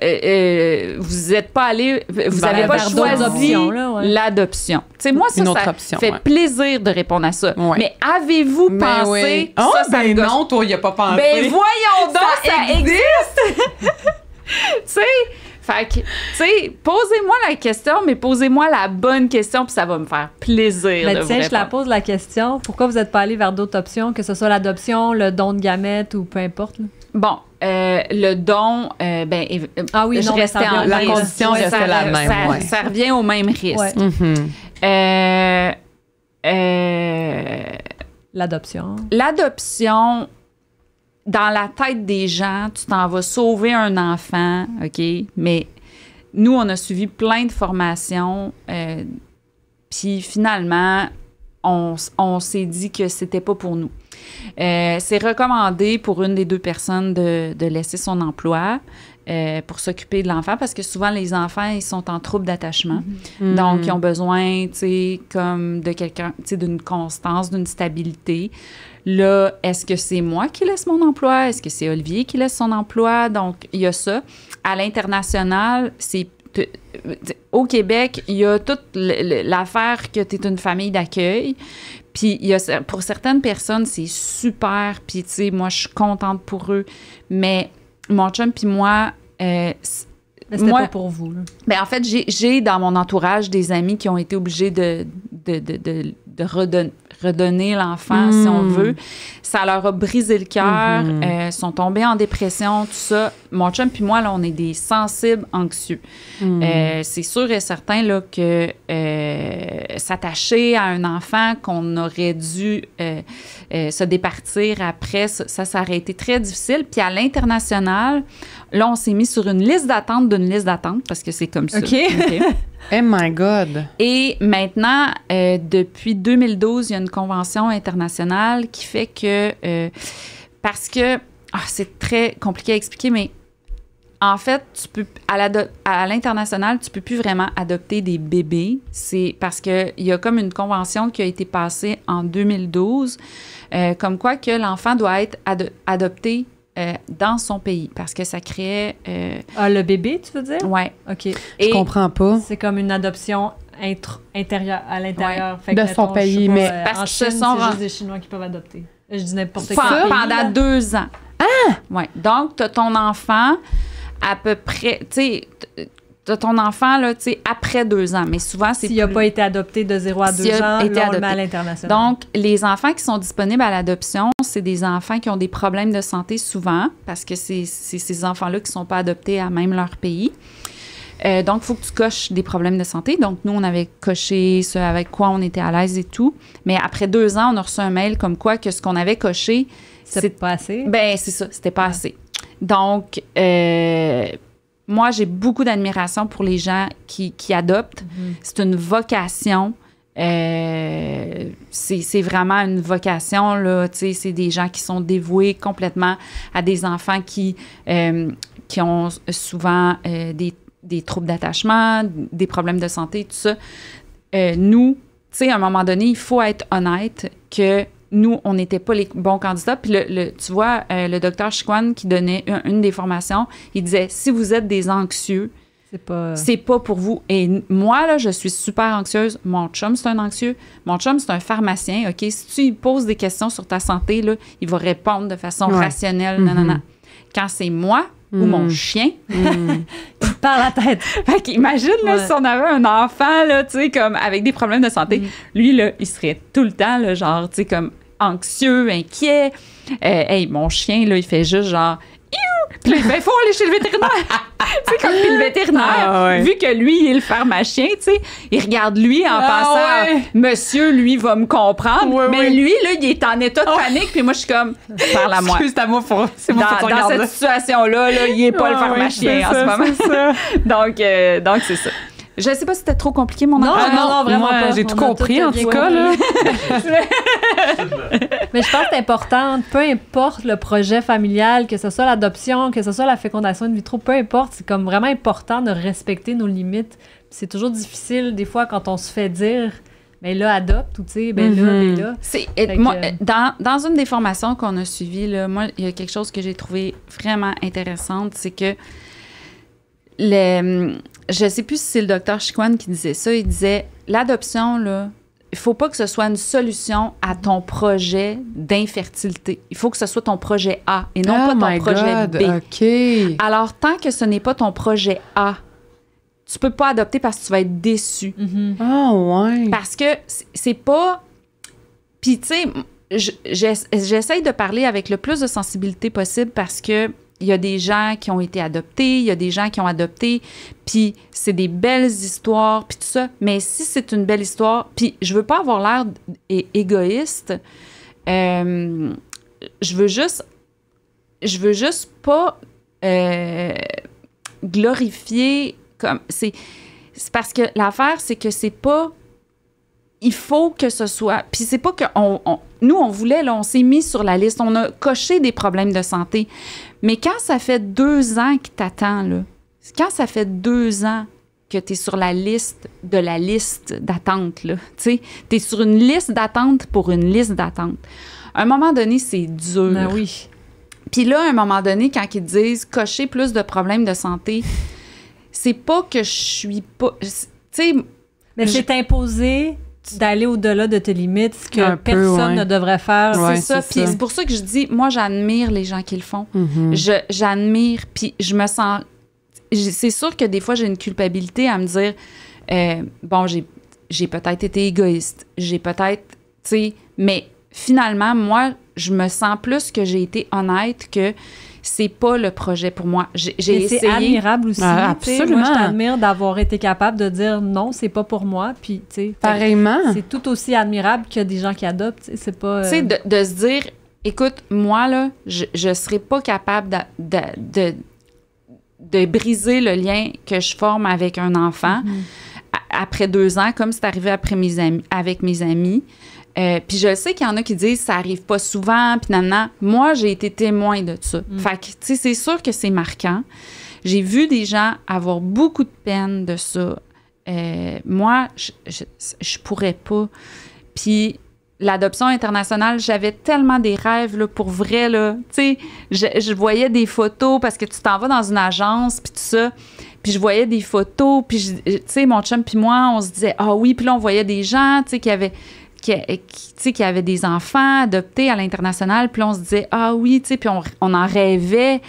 vous êtes pas allé vous avez pas choisi l'adoption. Tu sais, moi ça fait plaisir de répondre à ça. Ouais. Mais avez-vous pensé
ça ben non, toi il a pas pensé.
Ben voyons donc ça existe. Tu sais, fait que, tu sais, posez-moi la question, mais posez-moi la bonne question, puis ça va me faire plaisir de vous répondre.
Je la pose la question. Pourquoi vous n'êtes pas allé vers d'autres options, que ce soit l'adoption, le don de gamètes ou peu importe? Là?
Bon, le don, je restais en
la condition restait la même.
Ça revient au même risque.
Ouais. L'adoption.
L'adoption, dans la tête des gens, tu t'en vas sauver un enfant, OK? Mais nous, on a suivi plein de formations, puis finalement, on s'est dit que c'était pas pour nous. C'est recommandé pour une des 2 personnes de laisser son emploi pour s'occuper de l'enfant parce que souvent, les enfants, ils sont en trouble d'attachement. Mm-hmm. Donc, ils ont besoin, tu sais, comme de quelqu'un, tu sais, d'une constance, d'une stabilité. Là, est-ce que c'est moi qui laisse mon emploi? Est-ce que c'est Olivier qui laisse son emploi? Donc, il y a ça. À l'international, au Québec, il y a toute l'affaire que tu es une famille d'accueil. Puis, pour certaines personnes, c'est super. Puis, tu sais, moi, je suis contente pour eux. Mais mon chum puis moi...
mais c'était pas pour vous, là.
Ben, en fait, j'ai dans mon entourage des amis qui ont été obligés de redonner l'enfant, si on veut. Ça leur a brisé le cœur. Sont tombés en dépression, tout ça. Mon chum puis moi, là, on est des sensibles anxieux. C'est sûr et certain là, que s'attacher à un enfant qu'on aurait dû se départir après, ça aurait été très difficile. Puis à l'international, là, on s'est mis sur une liste d'attente d'une liste d'attente parce que c'est comme ça.
OK.
Oh my God!
Et maintenant, depuis 2012, il y a une convention internationale qui fait que... parce que... c'est très compliqué à expliquer, mais en fait, à l'international, tu peux plus vraiment adopter des bébés. C'est parce qu'il y a comme une convention qui a été passée en 2012, comme quoi que l'enfant doit être adopté dans son pays, parce que ça crée...
le bébé, tu veux dire?
Oui.
OK.
Je comprends pas.
C'est comme une adoption intérieure, à l'intérieur.
Ouais. De son pays, mais...
parce que ce sont juste des Chinois qui peuvent adopter. Je dis n'importe
quoi.
Pendant
2 ans.
Ah!
Oui. Donc, tu as ton enfant à peu près... Tu sais, tu as ton enfant, là, tu sais, après 2 ans. Mais souvent, c'est
S'il n'a pas été adopté de 0 à 2 ans, on le met à l'international.
Donc, les enfants qui sont disponibles à l'adoption, c'est des enfants qui ont des problèmes de santé souvent, parce que c'est ces enfants-là qui ne sont pas adoptés à même leur pays. Donc, il faut que tu coches des problèmes de santé. Donc, nous, on avait coché ce avec quoi on était à l'aise et tout. Mais après 2 ans, on a reçu un mail comme quoi que ce qu'on avait coché...
C'était pas assez?
Ben c'est ça, c'était pas assez. Donc, moi, j'ai beaucoup d'admiration pour les gens qui adoptent. Mm-hmm. C'est une vocation. C'est vraiment une vocation, là. Tu sais, c'est des gens qui sont dévoués complètement à des enfants qui ont souvent des troubles d'attachement, des problèmes de santé, tout ça. Nous, tu sais, à un moment donné, il faut être honnête que nous, on n'était pas les bons candidats. Puis, tu vois, le docteur Chiquan qui donnait une des formations, il disait, si vous êtes des anxieux, c'est pas pour vous. Et moi, là, je suis super anxieuse. Mon chum, c'est un anxieux. Mon chum, c'est un pharmacien, OK? Si tu lui poses des questions sur ta santé, là, il va répondre de façon rationnelle. Mm-hmm. Quand c'est moi ou mon chien,
il parle la tête.
Fait qu'imagine, là, si on avait un enfant, là, tu sais, comme avec des problèmes de santé, lui, là, il serait tout le temps, là, genre, tu sais, comme anxieux, inquiet. Hey, mon chien, là, il fait juste genre... Puis là, il faut aller chez le vétérinaire. Tu sais, comme puis le vétérinaire, vu que lui, il est le pharmacien, tu sais, il regarde lui en pensant, monsieur, lui, va me comprendre. Mais lui, là, il est en état de panique, puis moi, je suis comme, parle à moi.
C'est à moi, c'est moi faut
dans cette situation-là, là, il est pas le pharmacien en ce moment. Donc, c'est ça. Je sais pas si c'était trop compliqué, mon enfant.
Non, vraiment pas.
J'ai tout compris, en tout cas, là.
Mais je pense que c'est important, peu importe le projet familial, que ce soit l'adoption, que ce soit la fécondation in vitro, peu importe, c'est comme vraiment important de respecter nos limites. Puis c'est toujours difficile, des fois, quand on se fait dire, ben là, adopte, ou tu sais, ben là.
Moi, dans une des formations qu'on a suivies, là, moi, il y a quelque chose que j'ai trouvé vraiment intéressante, c'est que je sais plus si c'est le docteur Chiquan qui disait ça. Il disait, l'adoption, là, il faut pas que ce soit une solution à ton projet d'infertilité. Il faut que ce soit ton projet A et non pas ton projet B.
OK.
Alors, tant que ce n'est pas ton projet A, tu peux pas adopter parce que tu vas être déçu.
Ouais.
Parce que c'est pas... Puis, tu sais, j'essaye de parler avec le plus de sensibilité possible parce que il y a des gens qui ont été adoptés, il y a des gens qui ont adopté, puis c'est des belles histoires, puis tout ça. Mais si c'est une belle histoire, puis je veux pas avoir l'air égoïste, je veux juste pas glorifier comme... C'est parce que l'affaire, c'est que c'est pas... Il faut que ce soit... Puis c'est pas que... Nous, on voulait, là, on s'est mis sur la liste, on a coché des problèmes de santé. Mais quand ça fait 2 ans qu'il t'attend, là, quand ça fait 2 ans que tu es sur la liste d'attente, là, tu sais, tu es sur une liste d'attente pour une liste d'attente. À un moment donné, c'est dur.
Ben oui.
Puis là, à un moment donné, quand ils disent cocher plus de problèmes de santé, c'est pas que je suis pas... Tu sais...
Mais c'est imposé d'aller au-delà de tes limites, ce que personne ne devrait faire.
C'est ça. Puis c'est pour ça que je dis, moi, j'admire les gens qui le font. Mm-hmm. J'admire, puis je me sens... C'est sûr que des fois, j'ai une culpabilité à me dire, bon, j'ai peut-être été égoïste, j'ai peut-être, tu sais, mais finalement, moi, je me sens plus que j'ai été honnête que c'est pas le projet pour moi. J'ai essayé.
C'est admirable aussi.
Absolument.
Moi, je t'admire d'avoir été capable de dire non, c'est pas pour moi. Puis, tu sais,
pareillement.
C'est tout aussi admirable qu'il y a des gens qui adoptent. C'est pas.
Tu sais, de se dire, écoute, moi, là, je serais pas capable de briser le lien que je forme avec un enfant après 2 ans, comme c'est arrivé avec mes amis. Puis je sais qu'il y en a qui disent ça arrive pas souvent, puis nanana. Moi, j'ai été témoin de ça. Fait que, tu sais, c'est sûr que c'est marquant. J'ai vu des gens avoir beaucoup de peine de ça. Moi, je pourrais pas. Puis l'adoption internationale, j'avais tellement des rêves, là, pour vrai, là. Tu sais, je voyais des photos parce que tu t'en vas dans une agence, puis tout ça. Puis je voyais des photos, puis, tu sais, mon chum puis moi, on se disait, ah oui, puis là, on voyait des gens, tu sais, qui avaient des enfants adoptés à l'international, puis là, on se disait, ah oui, tu sais, puis on en rêvait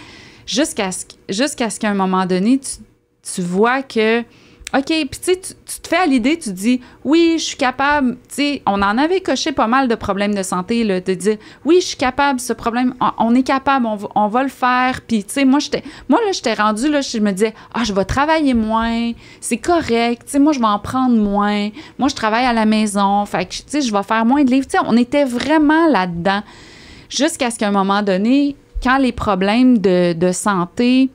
jusqu'à ce qu'à un moment donné, tu vois que, OK, puis tu sais, tu te fais à l'idée, tu te dis, oui, je suis capable, tu sais, on en avait coché pas mal de problèmes de santé, là, de dire, oui, je suis capable, ce problème, on est capable, on va le faire, puis tu sais, moi, j'étais rendue, là, je me disais, je vais travailler moins, c'est correct, tu sais, moi, je vais en prendre moins, moi, je travaille à la maison, fait que, tu sais, je vais faire moins de livres, tu sais, on était vraiment là-dedans, jusqu'à ce qu'à un moment donné, quand les problèmes de santé,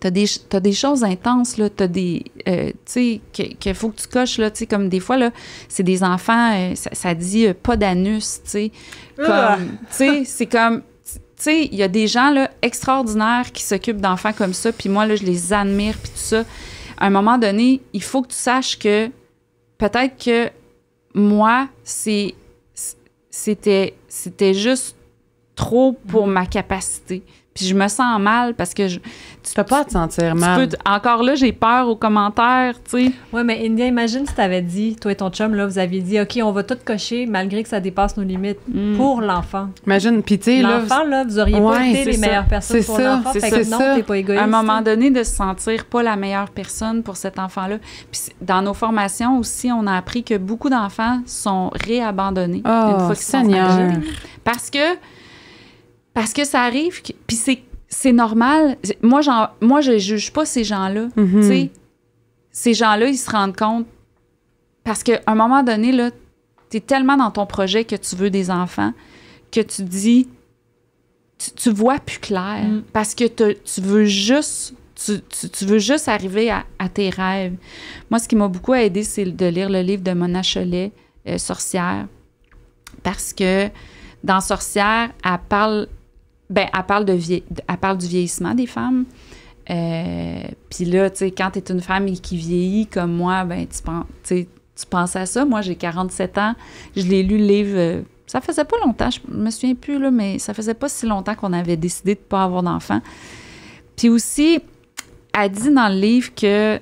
t'as des choses intenses, là, t'as des, tu sais, qu'il faut que tu coches, là, tu sais, comme des fois, là, c'est des enfants, ça dit pas d'anus, tu sais, comme, tu sais, c'est comme, tu sais, il y a des gens, là, extraordinaires qui s'occupent d'enfants comme ça, puis moi, là, je les admire, puis tout ça. À un moment donné, il faut que tu saches que peut-être que moi, c'était juste trop pour ma capacité. Puis je me sens mal parce que tu
peux pas te sentir mal.
Encore là, j'ai peur aux commentaires, tu sais.
Ouais, mais India, imagine si t'avais dit, toi et ton chum, là, vous aviez dit, OK, on va tout cocher malgré que ça dépasse nos limites pour l'enfant.
Imagine, puis tu sais,
l'enfant, là, vous auriez pas été les meilleures personnes pour l'enfant. Fait que non, t'es pas égoïste.
À un moment donné, de se sentir pas la meilleure personne pour cet enfant-là. Puis dans nos formations aussi, on a appris que beaucoup d'enfants sont réabandonnés une fois qu'ils sont adoptés. Parce que ça arrive, puis c'est normal. Moi, je juge pas ces gens-là. Tu sais, ces gens-là, ils se rendent compte parce qu'à un moment donné, là, t'es tellement dans ton projet que tu veux des enfants que tu dis, tu vois plus clair parce que tu veux juste arriver à tes rêves. Moi, ce qui m'a beaucoup aidé, c'est de lire le livre de Mona Chollet, Sorcière, parce que dans Sorcière, elle parle du vieillissement des femmes. Puis là, tu sais, quand tu es une femme qui vieillit comme moi, ben tu penses à ça. Moi, j'ai 47 ans. Je l'ai lu, le livre, ça faisait pas longtemps, je me souviens plus, là, mais ça faisait pas si longtemps qu'on avait décidé de pas avoir d'enfants. Puis aussi, elle dit dans le livre qu'un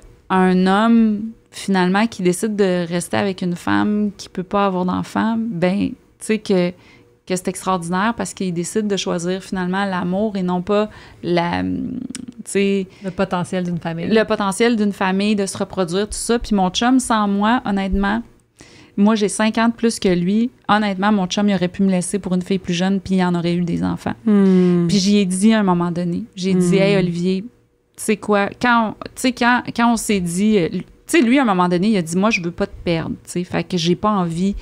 homme, finalement, qui décide de rester avec une femme qui peut pas avoir d'enfants, ben, tu sais, que c'est extraordinaire parce qu'il décide de choisir finalement l'amour et non pas le
potentiel d'une famille.
Le potentiel d'une famille, de se reproduire, tout ça. Puis mon chum, sans moi, honnêtement, moi, j'ai 50 plus que lui. Honnêtement, mon chum, il aurait pu me laisser pour une fille plus jeune puis il en aurait eu des enfants. Puis j'y ai dit à un moment donné, j'ai dit, hey, Olivier, tu sais quoi, quand on s'est dit, tu sais, lui, à un moment donné, il a dit, moi, je veux pas te perdre, tu sais, fait que j'ai pas envie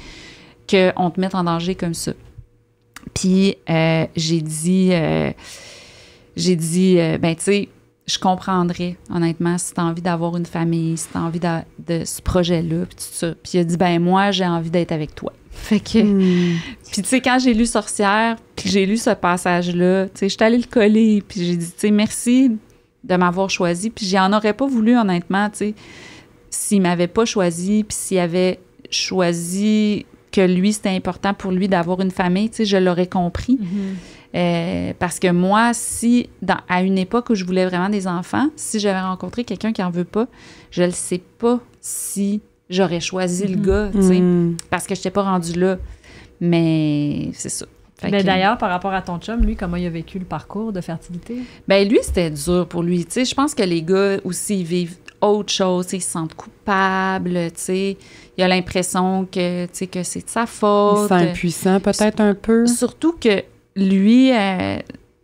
qu'on te mette en danger comme ça. Puis j'ai dit, ben tu sais, je comprendrais, honnêtement, si tu as envie d'avoir une famille, si tu as envie de ce projet-là, puis tout ça. Puis il a dit, ben moi, j'ai envie d'être avec toi. Fait que, puis tu sais, quand j'ai lu Sorcière, puis j'ai lu ce passage-là, tu sais, j'étais allée le coller, puis j'ai dit, tu sais, merci de m'avoir choisi. Puis j'en aurais pas voulu, honnêtement, tu sais, s'il m'avait pas choisi, puis s'il avait choisi que lui, c'était important pour lui d'avoir une famille, tu sais, je l'aurais compris. Parce que moi, à une époque où je voulais vraiment des enfants, si j'avais rencontré quelqu'un qui en veut pas, je ne sais pas si j'aurais choisi le gars, tu sais, parce que je n'étais pas rendue là. Mais c'est ça.
Mais d'ailleurs, par rapport à ton chum, lui, comment il a vécu le parcours de fertilité?
Ben lui, c'était dur pour lui. Tu sais, je pense que les gars aussi, ils vivent autre chose, ils se sentent coupables, tu sais. Il a l'impression que c'est de sa faute.
Il se sent impuissant peut-être un peu.
Surtout que lui,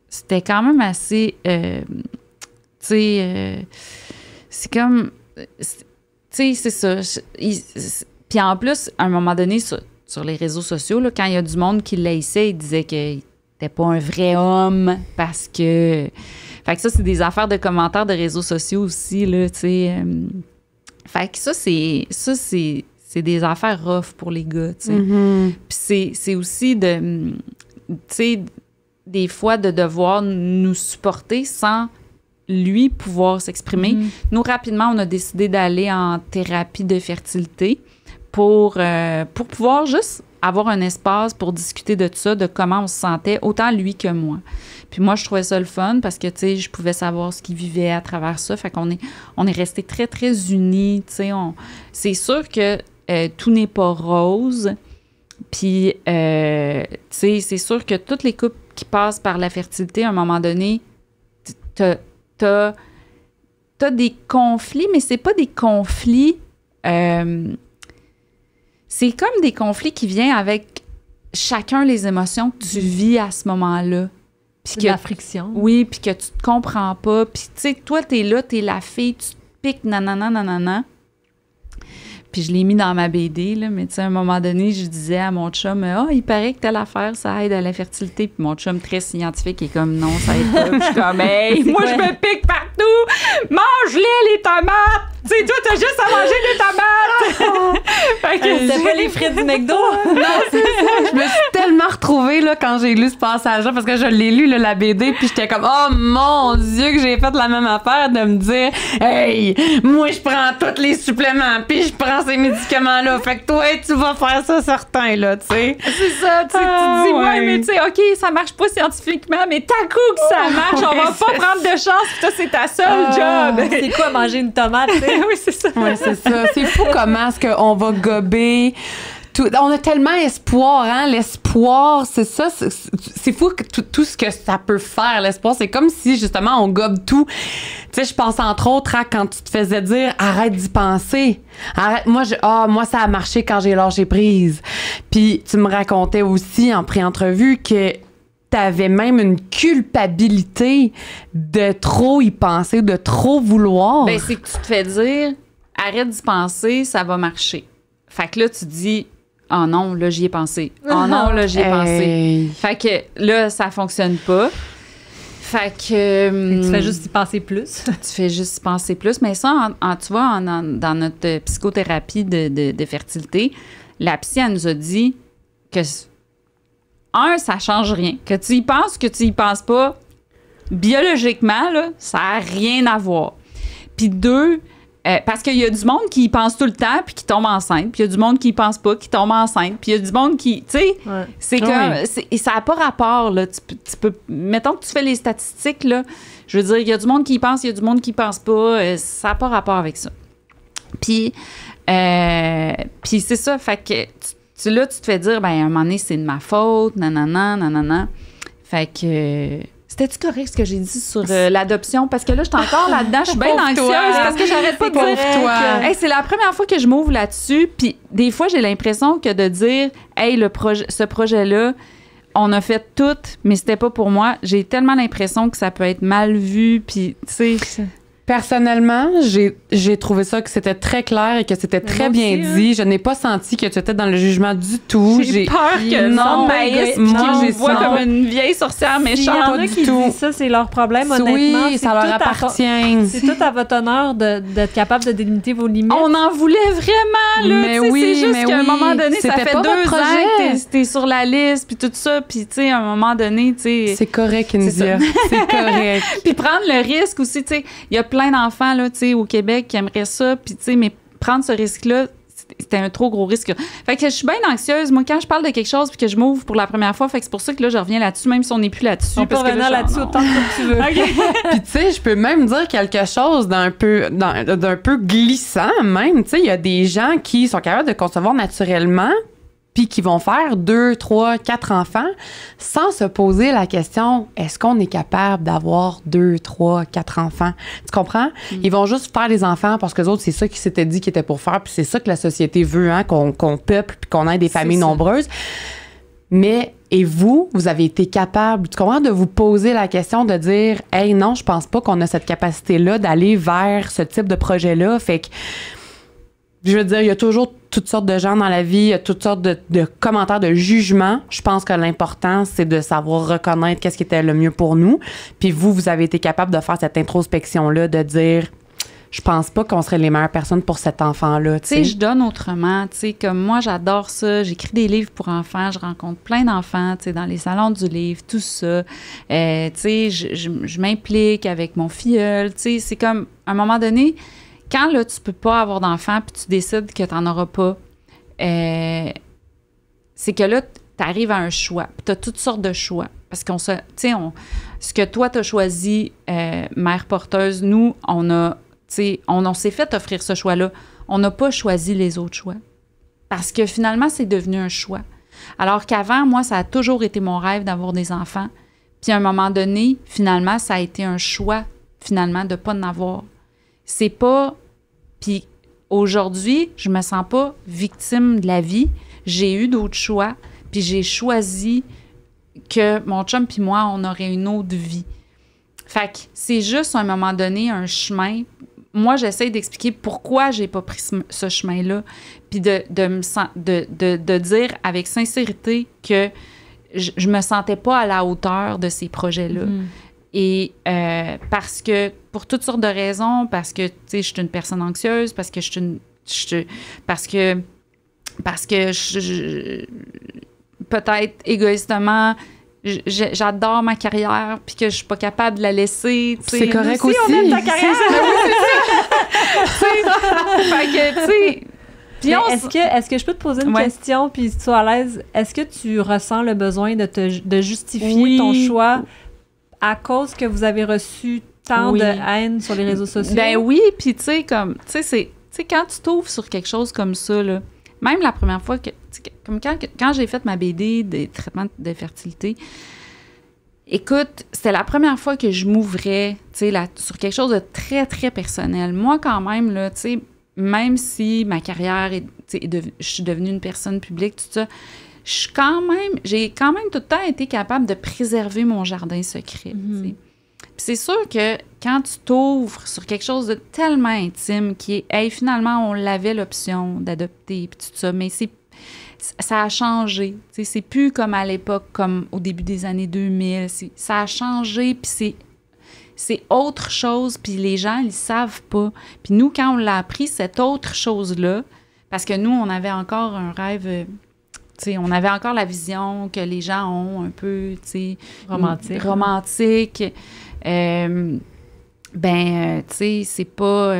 c'était quand même assez... tu sais, c'est comme... Tu sais, c'est ça. Puis en plus, à un moment donné, sur les réseaux sociaux, là, quand il y a du monde qui l'haïssait, il disait qu'il n'était pas un vrai homme parce que... Fait que ça, c'est des affaires de commentaires de réseaux sociaux aussi, là, tu sais. Fait que ça, c'est c'est des affaires rough pour les gars, tu sais.
Mhm.
Puis c'est aussi de, tu sais, des fois de devoir nous supporter sans lui pouvoir s'exprimer. Nous, rapidement, on a décidé d'aller en thérapie de fertilité pour pouvoir juste avoir un espace pour discuter de tout ça, de comment on se sentait, autant lui que moi. Puis moi, je trouvais ça le fun parce que, tu sais, je pouvais savoir ce qu'il vivait à travers ça. Fait qu'on est restés très, très unis, tu sais. C'est sûr que tout n'est pas rose. Puis, tu sais, c'est sûr que toutes les couples qui passent par la fertilité, à un moment donné, t'as des conflits, mais c'est pas des conflits... c'est comme des conflits qui viennent avec chacun les émotions que tu vis à ce moment-là. Puis
de la friction.
Oui, puis que tu te comprends pas. Puis, tu sais, toi, t'es là, t'es la fille, tu te piques, nanana. Puis je l'ai mis dans ma BD, là, mais tu sais, à un moment donné, je disais à mon chum, il paraît que telle affaire, ça aide à la fertilité. Puis mon chum, très scientifique, est comme, non, ça aide pas. Puis je suis comme, hey, moi, je me pique partout! Mange-les, tomates! Tu sais, toi, t'as juste à manger des tomates! Fait que
C'était pas les frites du McDo?
Non, c'est ça. Je me suis tellement retrouvée là, quand j'ai lu ce passage-là, parce que je l'ai lu, là, la BD, puis j'étais comme, oh mon Dieu, que j'ai fait la même affaire de me dire, hey, moi, je prends tous les suppléments, puis je prends ces médicaments-là. Fait que toi, tu vas faire ça certain, là, tu sais.
c'est ça, tu sais, tu dis, ouais, mais tu sais, OK, ça marche pas scientifiquement, mais t'as coup que ça marche, on va pas prendre de chance, puis toi, c'est ta seule job.
C'est quoi manger une tomate, tu sais?
Oui, c'est ça.
Oui, c'est ça. C'est fou comment est-ce qu'on va gober. On a tellement espoir, hein? L'espoir, c'est ça. C'est fou que tout ce que ça peut faire, l'espoir. C'est comme si, justement, on gobe tout. Tu sais, je pense entre autres à quand tu te faisais dire « Arrête d'y penser. Arrête. » Moi, ça a marché quand j'ai lâché prise. Puis tu me racontais aussi en pré-entrevue que t'avais même une culpabilité de trop y penser, de trop vouloir.
Ben, c'est que tu te fais dire, arrête d'y penser, ça va marcher. Fait que là, tu dis, oh non, là, j'y ai pensé. Oh non, là, j'y ai pensé. Fait que là, ça fonctionne pas. Fait que...
Tu fais juste y penser plus.
Tu fais juste y penser plus. Mais ça, tu vois, dans notre psychothérapie de fertilité, la psy, elle nous a dit que... ça change rien. Que tu y penses, que tu y penses pas, biologiquement, là, ça n'a rien à voir. Puis 2, parce qu'il y a du monde qui y pense tout le temps puis qui tombe enceinte. Puis il y a du monde qui y pense pas, qui tombe enceinte. Puis il y a du monde qui... Tu sais, c'est comme... Et ça n'a pas rapport, là. Tu peux... Mettons que tu fais les statistiques, là. Je veux dire, il y a du monde qui y pense, il y a du monde qui y pense pas. Ça n'a pas rapport avec ça. Puis c'est ça. Fait que... Là, tu te fais dire, ben à un moment donné, c'est de ma faute, nanana. Fait que... C'était-tu correct ce que j'ai dit sur l'adoption? Parce que là, je suis encore là-dedans, je suis bien anxieuse parce que j'arrête pas de dire... Hey, c'est la première fois que je m'ouvre là-dessus, puis des fois, j'ai l'impression que de dire, hey, ce projet-là, on a fait tout, mais c'était pas pour moi. J'ai tellement l'impression que ça peut être mal vu, puis tu sais...
Personnellement, j'ai trouvé ça que c'était très clair et que c'était très bien dit. Je n'ai pas senti que tu étais dans le jugement du tout.
J'ai peur que non, maïs, moi, je vois comme une vieille sorcière méchante.
Il y en a qui disent ça, c'est leur problème, honnêtement.
Oui, ça leur appartient.
C'est tout à votre honneur d'être capable de délimiter vos limites.
On en voulait vraiment, là.
Mais oui,
c'est juste qu'à un moment donné, ça fait 2 ans que t'es sur la liste, puis tout ça, puis tu sais, à un moment donné, tu sais...
C'est correct, India. C'est correct.
Puis prendre le risque aussi, tu sais, il y a plein d'enfants là, tu sais, au Québec qui aimeraient ça, puis tu sais, mais prendre ce risque-là, c'était un trop gros risque. Fait que je suis bien anxieuse. Moi, quand je parle de quelque chose puis que je m'ouvre pour la première fois, fait que c'est pour ça que là, je reviens là-dessus, même si on n'est plus là-dessus.
On peut revenir là-dessus autant que tu veux.
Puis tu sais, je peux même dire quelque chose d'un peu glissant même. Tu sais, il y a des gens qui sont capables de concevoir naturellement puis qui vont faire 2, 3, 4 enfants sans se poser la question, est-ce qu'on est capable d'avoir 2, 3, 4 enfants? Tu comprends? Ils vont juste faire des enfants parce que les autres, c'est ça qu'ils s'étaient dit qu'ils étaient pour faire, puis c'est ça que la société veut, hein, qu'on peuple puis qu'on ait des familles nombreuses. Mais, et vous avez été capable, tu comprends, de vous poser la question de dire, hey, non, je pense pas qu'on a cette capacité-là d'aller vers ce type de projet-là. Fait que, je veux dire, il y a toujours toutes sortes de gens dans la vie, il y a toutes sortes de commentaires, de jugements. Je pense que l'important, c'est de savoir reconnaître qu'est-ce qui était le mieux pour nous. Puis vous avez été capable de faire cette introspection-là, de dire, je pense pas qu'on serait les meilleures personnes pour cet enfant-là.
Tu sais, je donne autrement. Tu sais, comme moi, j'adore ça. J'écris des livres pour enfants. Je rencontre plein d'enfants, tu sais, dans les salons du livre, tout ça. Tu sais, je m'implique avec mon filleul. Tu sais, c'est comme, à un moment donné, quand là, tu peux pas avoir d'enfant puis tu décides que tu n'en auras pas, c'est que là, tu arrives à un choix. Puis tu as toutes sortes de choix. Parce qu'on se... Tu sais, ce que toi, tu as choisi, mère porteuse, nous, on s'est fait offrir ce choix-là. On n'a pas choisi les autres choix. Parce que finalement, c'est devenu un choix. Alors qu'avant, moi, ça a toujours été mon rêve d'avoir des enfants. Puis à un moment donné, finalement, ça a été un choix, finalement, de ne pas en avoir. C'est pas... Puis aujourd'hui, je me sens pas victime de la vie. J'ai eu d'autres choix, puis j'ai choisi que mon chum puis moi, on aurait une autre vie. Fait que c'est juste, à un moment donné, un chemin. Moi, j'essaie d'expliquer pourquoi j'ai pas pris ce chemin-là, puis de dire avec sincérité que je me sentais pas à la hauteur de ces projets-là. Et parce que, pour toutes sortes de raisons, parce que, tu sais, je suis une personne anxieuse, parce que peut-être égoïstement, j'adore ma carrière puis que je suis pas capable de la laisser.
C'est correct aussi.
On aime ta carrière. Fait que, tu sais...
Est-ce que je peux te poser une question puis si tu es à l'aise, est-ce que tu ressens le besoin de justifier ton choix à cause que vous avez reçu tant de haine sur les réseaux sociaux?
Ben oui, puis tu sais, comme, tu sais, quand tu t'ouvres sur quelque chose comme ça, là, même la première fois que, comme quand j'ai fait ma BD des traitements de fertilité, écoute, c'était la première fois que je m'ouvrais, tu sais, sur quelque chose de très, très personnel. Moi, quand même, là, tu sais, même si ma carrière, je suis devenue une personne publique, tout ça, j'ai quand même tout le temps été capable de préserver mon jardin secret, tu sais. Puis c'est sûr que quand tu t'ouvres sur quelque chose de tellement intime qui est, hey, finalement, on avait l'option d'adopter, puis tout ça, mais ça a changé. Tu sais, c'est plus comme à l'époque, comme au début des années 2000. Ça a changé, puis c'est autre chose, puis les gens, ils savent pas. Puis nous, quand on l'a appris, cette autre chose-là, parce que nous, on avait encore un rêve... tu sais, on avait encore la vision que les gens ont un peu, tu sais... romantique. Tu sais, c'est pas...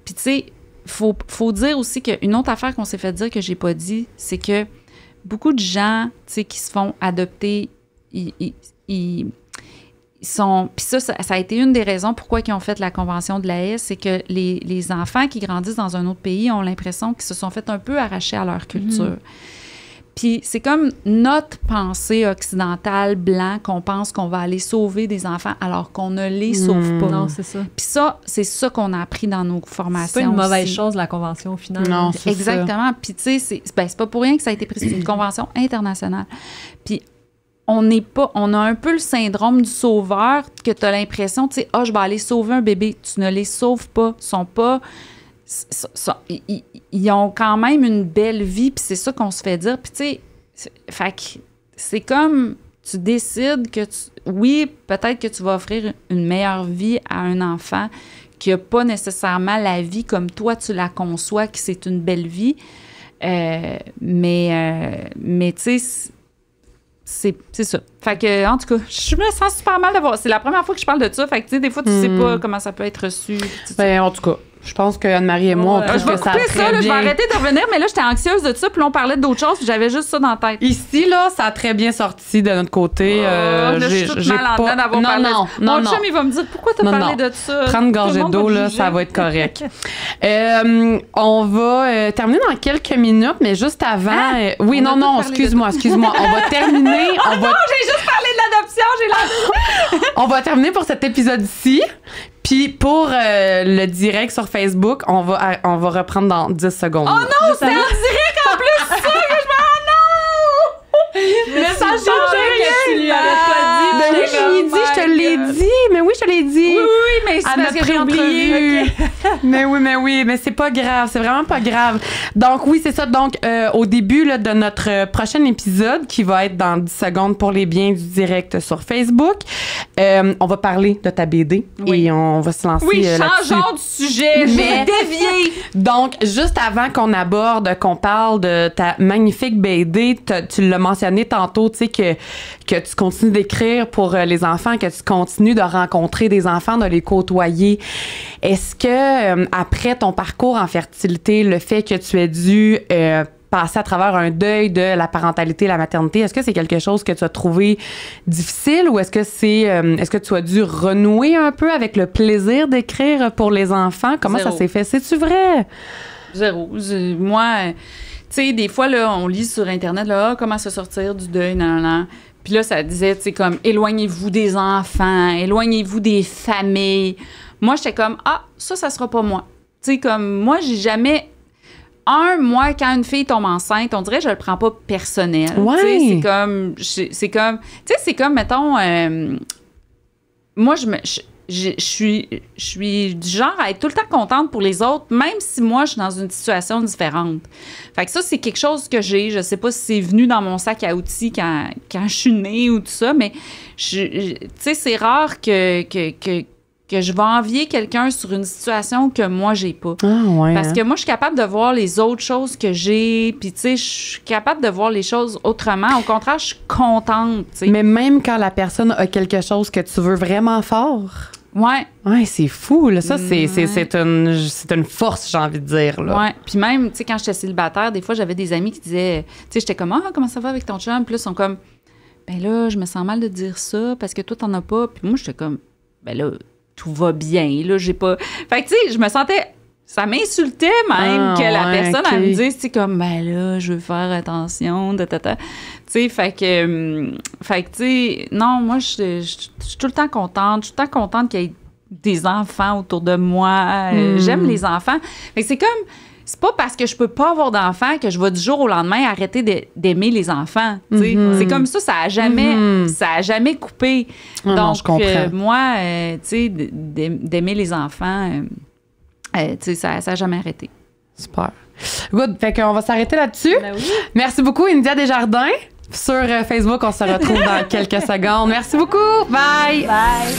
Puis, tu sais, faut dire aussi qu'une autre affaire qu'on s'est fait dire que j'ai pas dit, c'est que beaucoup de gens, tu sais, qui se font adopter, ils sont... Puis ça a été une des raisons pourquoi ils ont fait la Convention de la Haye, c'est que les enfants qui grandissent dans un autre pays ont l'impression qu'ils se sont fait un peu arracher à leur culture. Puis c'est comme notre pensée occidentale, blanc, qu'on pense qu'on va aller sauver des enfants alors qu'on ne les sauve pas.
Non, c'est ça.
Puis ça, c'est ça qu'on a appris dans nos formations.
C'est pas une mauvaise
aussi.
chose, la Convention, au final.
Non, c'est
exactement. Puis tu sais, c'est pas pour rien que ça a été pris. C'est une convention internationale. Puis on a un peu le syndrome du sauveur, que tu as l'impression, tu sais, je vais aller sauver un bébé. Tu ne les sauves pas. Ils sont pas... Ils ont quand même une belle vie, puis c'est ça qu'on se fait dire. Puis tu sais, fait que c'est comme tu décides que oui, peut-être que tu vas offrir une meilleure vie à un enfant qui n'a pas nécessairement la vie comme toi tu la conçois, que c'est une belle vie, mais tu sais, c'est ça. Fait que, en tout cas, je me sens super mal d'avoir... C'est la première fois que je parle de ça, fait que tu sais, des fois, tu sais pas comment ça peut être reçu.
Ben, en tout cas, je pense que Anne-Marie et moi, on trouve
je vais
que ça
couper ça, là, je vais
bien...
arrêter de revenir, mais là, j'étais anxieuse de ça, puis là, on parlait d'autres choses, puis j'avais juste ça dans la tête.
Ici, là, ça a très bien sorti de notre côté.
Là, je suis toute mal en dedans d'avoir parlé de ça. Mon chum, il va me dire, pourquoi t'as parlé de ça?
Prendre une gorgée d'eau, là, ça va être correct. On va terminer dans quelques minutes, mais juste avant... oui, non, excuse-moi. On va terminer...
Non, j'ai juste parlé de l'adoption, j'ai l'air...
On va terminer pour cet épisode-ci. Puis pour le direct sur Facebook, on va reprendre dans 10 secondes.
Oh non, c'est en direct en plus, ça que je me... Oh
Mais ça change rien!
Que tu lui avais pas dit.
Ben oui, je l'ai dit, je te l'ai dit. Mais oui, je te l'ai dit.
Oui, mais c'est
À
parce
notre
que j'ai oublié.
Mais oui, mais c'est pas grave, c'est vraiment pas grave. Donc oui, c'est ça. Donc au début là, de notre prochain épisode, qui va être dans 10 secondes pour les biens du direct sur Facebook, on va parler de ta BD et on va se lancer là-dessus.
Changeons de sujet, je vais dévier.
Donc, juste avant qu'on parle de ta magnifique BD, tu l'as mentionné tantôt, tu sais, que tu continues d'écrire pour les enfants, que tu continues de rencontrer des enfants, de les côtoyer. Est-ce que, après ton parcours en fertilité, le fait que tu aies dû passer à travers un deuil de la parentalité, la maternité, est-ce que c'est quelque chose que tu as trouvé difficile ou est-ce que tu as dû renouer un peu avec le plaisir d'écrire pour les enfants? Comment ça s'est fait? C'est-tu vrai?
Zéro. Moi, tu sais, des fois, là, on lit sur Internet, là, comment se sortir du deuil, nan. Puis là, ça disait, tu sais, comme, éloignez-vous des enfants, éloignez-vous des familles. Moi, j'étais comme, ça sera pas moi. Tu sais, comme, moi, j'ai jamais... moi, quand une fille tombe enceinte, on dirait que je le prends pas personnel.
Ouais.
Tu sais, c'est comme... Tu sais, c'est comme, mettons... moi, je suis du genre à être tout le temps contente pour les autres, même si moi, je suis dans une situation différente. Fait que ça, c'est quelque chose que j'ai. Je sais pas si c'est venu dans mon sac à outils quand je suis née ou tout ça, mais tu sais, c'est rare que je vais envier quelqu'un sur une situation que moi, j'ai pas.
Ah, ouais.
Parce que moi, je suis capable de voir les autres choses que j'ai, puis tu sais, je suis capable de voir les choses autrement. Au contraire, je suis contente, tu sais.
Mais même quand la personne a quelque chose que tu veux vraiment fort.
Ouais.
Ouais, c'est fou, là. Ça, c'est une force, j'ai envie de dire, là.
Ouais. Puis même, tu sais, quand j'étais célibataire, des fois, j'avais des amis qui disaient, tu sais, j'étais comme, comment ça va avec ton chum? Puis là, ils sont comme, ben là, je me sens mal de dire ça parce que toi, t'en as pas. Puis moi, j'étais comme, ben là, tout va bien, là, j'ai pas... Fait que, tu sais, je me sentais... Ça m'insultait même que la personne, elle me dise, tu sais, comme, ben là, je veux faire attention, Tu sais, fait que, tu sais, non, moi, je suis tout le temps contente. Je suis tout le temps contente qu'il y ait des enfants autour de moi. J'aime les enfants. Fait que c'est comme... C'est pas parce que je peux pas avoir d'enfants que je vais du jour au lendemain arrêter d'aimer les enfants. C'est comme ça a jamais coupé.
Donc,
donc,
je comprends.
moi, tu sais, d'aimer les enfants, tu sais, ça a jamais arrêté.
Super. Good. Fait qu'on va s'arrêter là-dessus.
Ben oui.
Merci beaucoup, India Desjardins. Sur Facebook, on se retrouve dans quelques secondes. Merci beaucoup. Bye.
Bye.